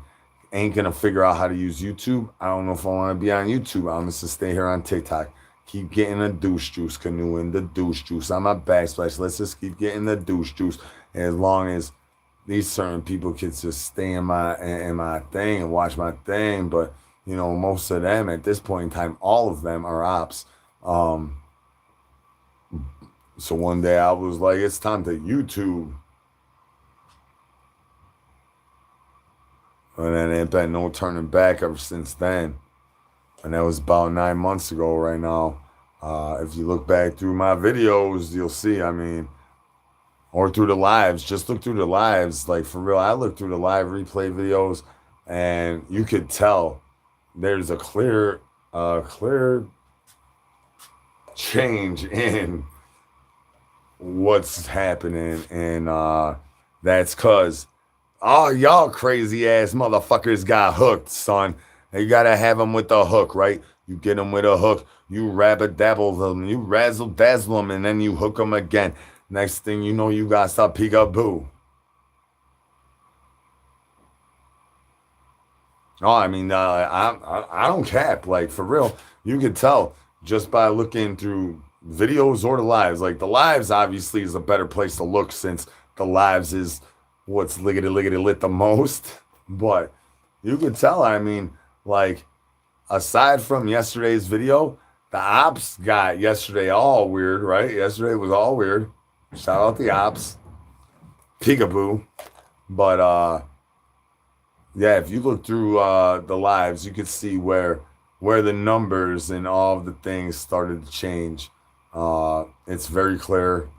ain't gonna figure out how to use YouTube, I don't know if I wanna be on YouTube. I'm just gonna stay here on TikTok. Keep getting the douche juice, canoeing the douche juice on my backsplash. Let's just keep getting the douche juice. And as long as these certain people could just stay in my thing and watch my thing, but most of them at this point in time, all of them are ops. Um, so one day I was like, it's time to YouTube, and then ain't been no turning back ever since then. And that was about 9 months ago. Right now, if you look back through my videos, you'll see. I mean, or through the lives. Just look through the lives. Like, for real, I looked through the live replay videos, and you could tell there's a clear change in what's happening, and that's cause all y'all crazy ass motherfuckers got hooked, son. You gotta have them with the hook, right? You get them with a hook, you rabba dabble them, you razzle dazzle them, and then you hook them again. Next thing you know, you got stop peekaboo. Oh, I mean, I don't cap. Like, for real, you could tell just by looking through videos or the lives. Like, the lives obviously is a better place to look since the lives is what's liggity lit the most. But you could tell. I mean, like, aside from yesterday's video, the ops got yesterday all weird, right? Yesterday was all weird. Shout out the ops, peekaboo. But yeah, if you look through the lives, you could see where the numbers and all of the things started to change. It's very clear.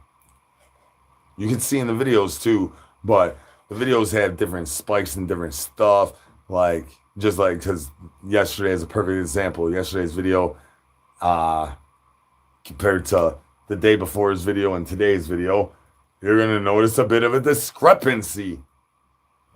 You can see in the videos too, but the videos have different spikes and different stuff. Like, just like, because yesterday is a perfect example. Yesterday's video, uh, compared to the day before's video and today's video, you're gonna notice a bit of a discrepancy.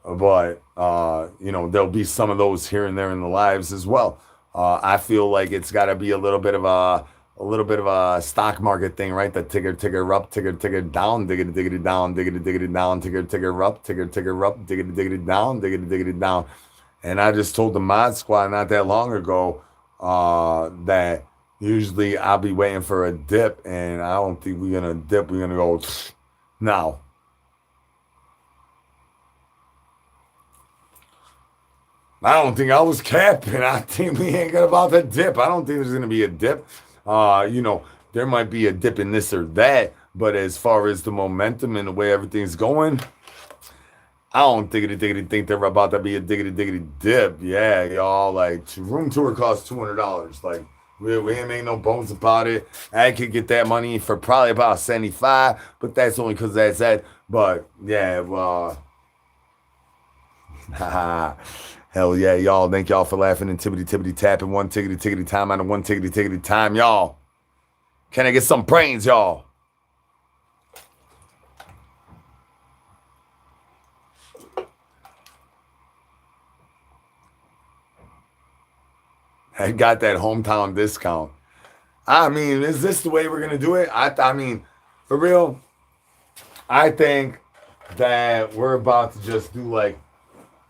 But there'll be some of those here and there in the lives as well. I feel like it's got to be a little bit of a stock market thing, right? The ticker up, ticker down, diggity down, diggity down, ticker up, ticker up, diggity down. And I just told the mod squad not that long ago that usually I'll be waiting for a dip, and I don't think we're gonna dip. We're gonna go now. I don't think I was capping. I think we ain't got about the dip. I don't think there's gonna be a dip. There might be a dip in this or that, but as far as the momentum and the way everything's going, I don't think they're about to be a diggity dip. Yeah, y'all. Like, room tour costs $200. Like, we ain't make no bones about it. I could get that money for probably about 75, but that's only because that's that. But yeah, hell yeah, y'all. Thank y'all for laughing and tippity tapping. One tickety time out of one tickety time, y'all. Can I get some brains, y'all? I got that hometown discount. I mean, is this the way we're gonna do it? I mean, for real, I think that we're about to just do like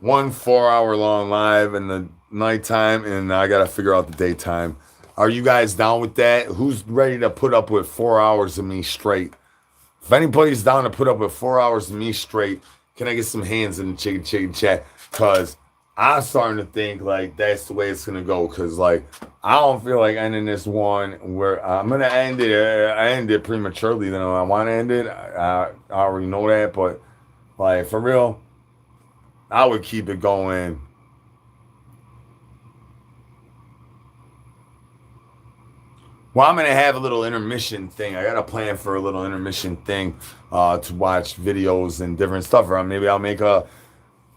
one 4 hour long live in the nighttime, and I gotta figure out the daytime. Are you guys down with that? Who's ready to put up with 4 hours of me straight? If anybody's down to put up with 4 hours of me straight, can I get some hands in the chicken chat? Cause I'm starting to think like that's the way it's gonna go. Cause like I don't feel like ending this one where I'm gonna end it. I end it prematurely than I want to end it. I already know that, but like for real, I would keep it going. Well, I'm gonna have a little intermission thing. I got a plan for a little intermission thing to watch videos and different stuff. Or maybe I'll make a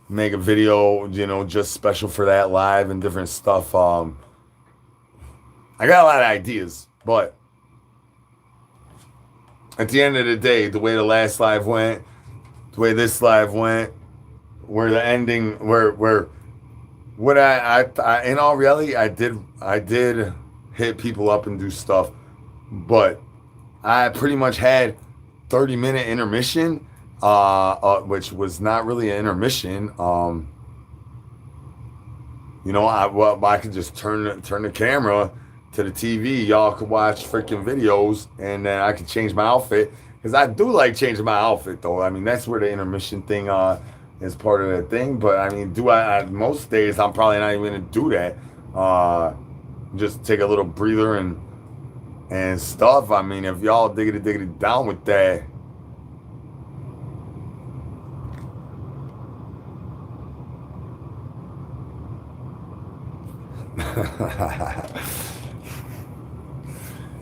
video, just special for that live and different stuff. I got a lot of ideas, but at the end of the day, the way the last live went, the way this live went, where the ending, where what I in all reality, I did hit people up and do stuff, but I pretty much had 30-minute intermission, which was not really an intermission. I could just turn the camera to the TV. Y'all could watch freaking videos, and then I could change my outfit because I do like changing my outfit though. I mean, that's where the intermission thing is part of the thing. But I mean, most days I'm probably not even gonna do that. Just take a little breather and stuff. I mean, if y'all diggity down with that.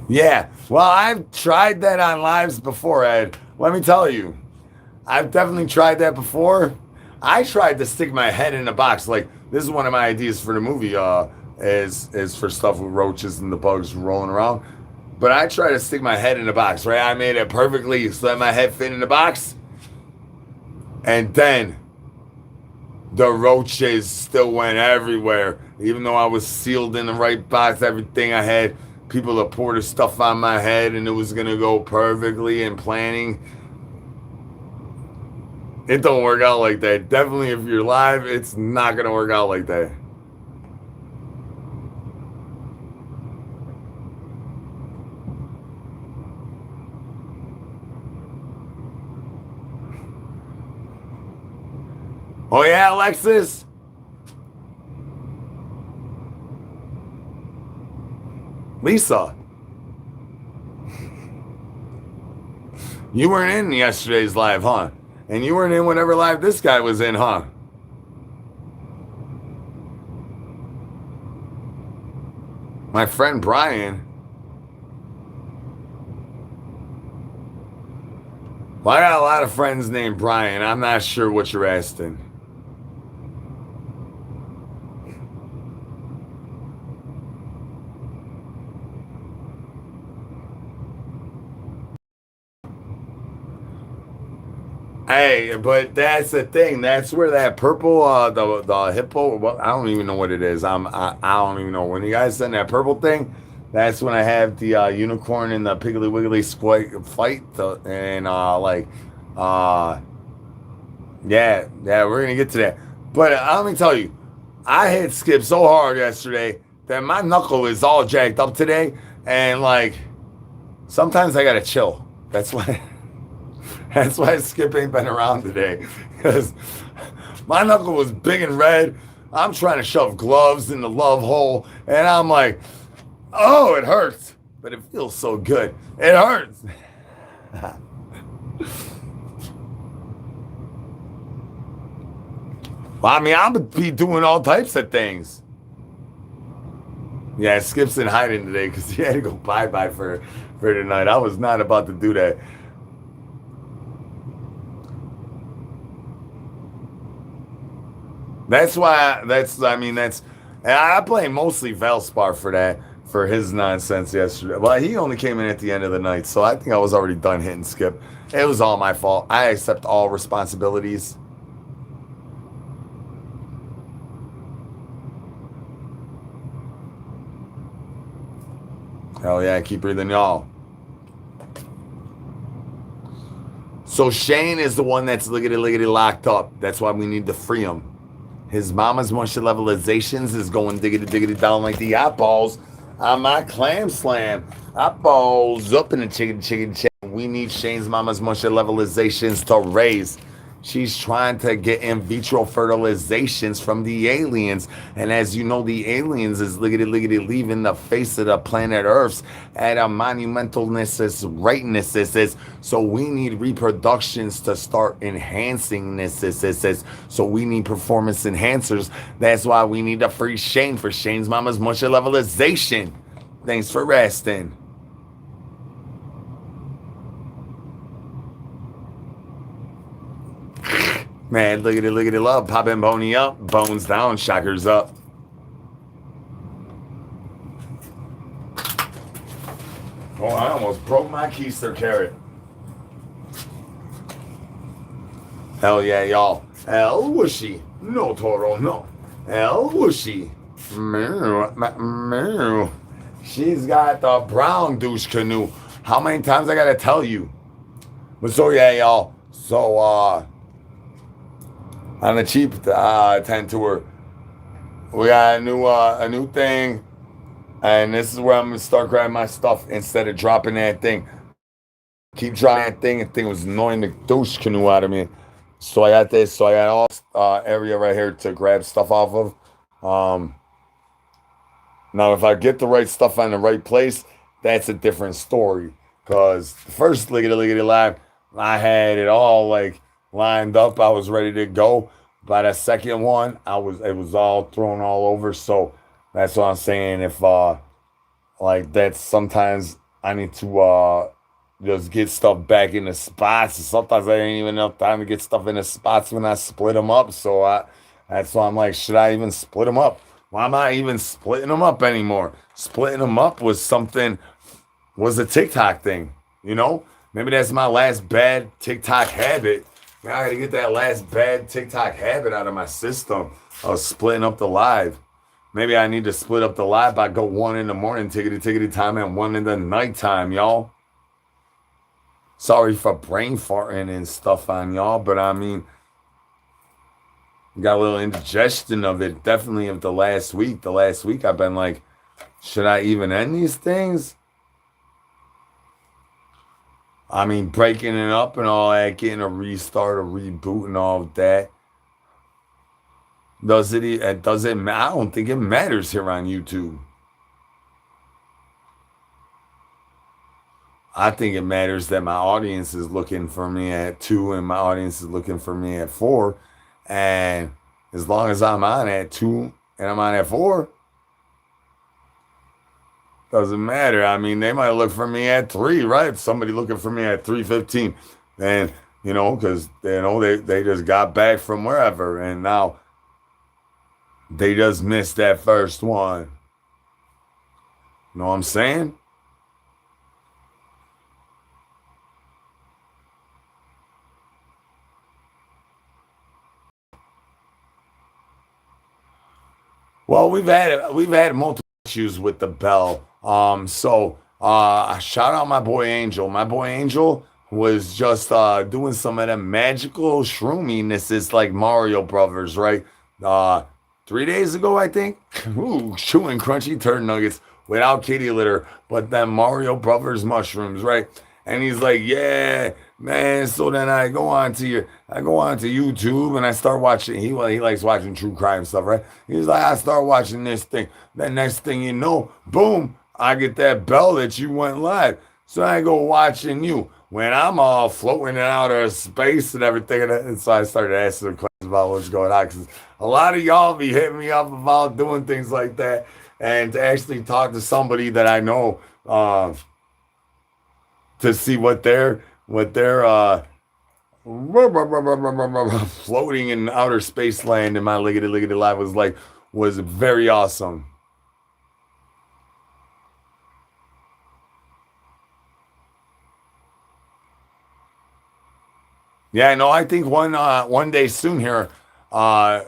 Yeah, well, I've tried that on lives before, Ed. Let me tell you, I've definitely tried that before. I tried to stick my head in a box. Like, this is one of my ideas for the movie, is for stuff with roaches and the bugs rolling around. But I tried to stick my head in a box, right? I made it perfectly so that my head fit in the box. And then the roaches still went everywhere. Even though I was sealed in the right box, everything I had, people that poured the stuff on my head and it was going to go perfectly and planning. It don't work out like that. Definitely if you're live, it's not going to work out like that. Oh yeah, Alexis? Lisa, you weren't in yesterday's live, huh? And you weren't in whatever live this guy was in, huh? My friend Brian. Well, I got a lot of friends named Brian. I'm not sure what you're asking. Hey, but that's the thing. That's where that purple, the hippo. Well, I don't even know what it is. I don't even know. When you guys send that purple thing, that's when I have the unicorn and the Piggly Wiggly fight. Yeah, we're gonna get to that. But let me tell you, I hit Skip so hard yesterday that my knuckle is all jacked up today, and like sometimes I gotta chill. That's why. That's why Skip ain't been around today, because my knuckle was big and red. I'm trying to shove gloves in the love hole, and I'm like, oh, it hurts, but it feels so good. It hurts. Well, I mean, I'm going to be doing all types of things. Yeah, Skip's in hiding today because he had to go bye-bye for tonight. I was not about to do that. And I blame mostly Valspar for that, for his nonsense yesterday. Well, he only came in at the end of the night, so I think I was already done hitting Skip. It was all my fault. I accept all responsibilities. Hell yeah, keep breathing, y'all. So Shane is the one that's liggity locked up. That's why we need to free him. His mama's moisture levelizations is going diggity down like the eyeballs on my clam slam. Eyeballs up in the chicken. We need Shane's mama's moisture levelizations to raise. She's trying to get in vitro fertilizations from the aliens. And as you know, the aliens is liggity leaving the face of the planet Earth at a monumentalness, rightness. So we need reproductions to start enhancing this. So we need performance enhancers. That's why we need to free Shane for Shane's mama's moisture levelization. Thanks for resting. Man, look at it, love. Popping bony up, bones down, shockers up. Oh, I almost broke my keister carrot. Hell yeah, y'all. El whooshy. No, Toro, no. El whooshy. Meow, meow. She's got the brown douche canoe. How many times I gotta tell you? But so yeah, y'all. So on the cheap 10 tour, we got a new thing, and this is where I'm gonna start grabbing my stuff instead of dropping that thing. Keep dropping that thing. The thing was annoying the douche canoe out of me. So I got this. So I got all area right here to grab stuff off of. Um, Now, if I get the right stuff on the right place, that's a different story. Cause the first lickety live, I had it all like lined up. I was ready to go. By the second one, it was all thrown all over. So that's what I'm saying. If like that's sometimes I need to just get stuff back in the spots. Sometimes I ain't even enough time to get stuff in the spots when I split them up. So that's why I'm like, should I even split them up? Why am I even splitting them up anymore? Splitting them up was a TikTok thing, you know? Maybe that's my last bad TikTok habit. Now I gotta get that last bad TikTok habit out of my system of splitting up the live. Maybe I need to split up the live by go one in the morning, tickety time, and one in the nighttime, y'all. Sorry for brain farting and stuff on y'all, but I mean, got a little indigestion of it. Definitely of the last week. The last week I've been like, should I even end these things? I mean, breaking it up and all that, getting a restart, a reboot, and all of that. Does it? It doesn't. I don't think it matters here on YouTube. I think it matters that my audience is looking for me at 2 and my audience is looking for me at 4. And as long as I'm on at 2 and I'm on at 4, doesn't matter. I mean, they might look for me at 3, right? Somebody looking for me at 3:15. And, you know, because, you know, they just got back from wherever. And now they just missed that first one. You know what I'm saying? Well, we've had multiple issues with the bell. Shout out my boy Angel. My boy Angel was just doing some of them magical shroominess. It's like Mario Brothers, right? Uh 3 days ago, I think. Ooh, chewing crunchy turd nuggets without kitty litter, but then Mario Brothers mushrooms, right? And he's like, yeah, man. So then I go on to YouTube and I start watching. He likes watching true crime stuff, right? He's like, I start watching this thing. Then next thing you know, boom, I get that bell that you went live. So I go watching you when I'm all floating in outer space and everything. And so I started asking questions about what's going on because a lot of y'all be hitting me up about doing things like that. And to actually talk to somebody that I know, to see what they're floating in outer space land in my liggity life was like was very awesome. Yeah, no, I think one day soon here, uh,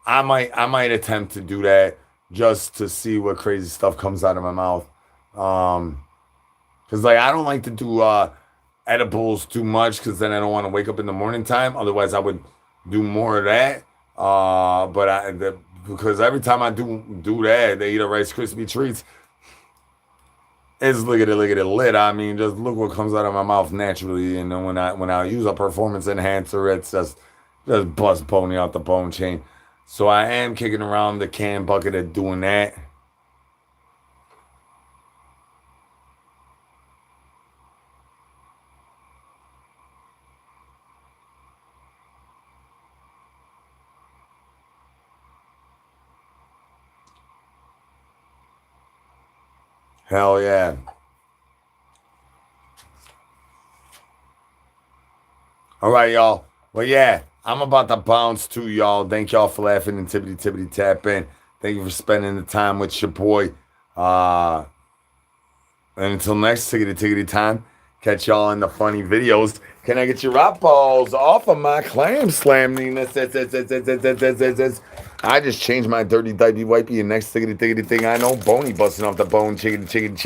I might attempt to do that just to see what crazy stuff comes out of my mouth. Because like I don't like to do edibles too much because then I don't want to wake up in the morning time. Otherwise, I would do more of that. Because every time I do that, they eat a Rice Krispie treats. It's look at it lit. I mean, just look what comes out of my mouth naturally. And then when I use a performance enhancer, it's just bust pony out the bone chain. So I am kicking around the can bucket of doing that. Hell yeah. All right, y'all. Well, yeah. I'm about to bounce too, y'all. Thank y'all for laughing and tippity tippity tapping. Thank you for spending the time with your boy. And until next tickety tickety time, catch y'all in the funny videos. Can I get your rock balls off of my clam slam? I just changed my dirty diaper wipey and next tickety tickety thing. I know bony busting off the bone, chicken chicken.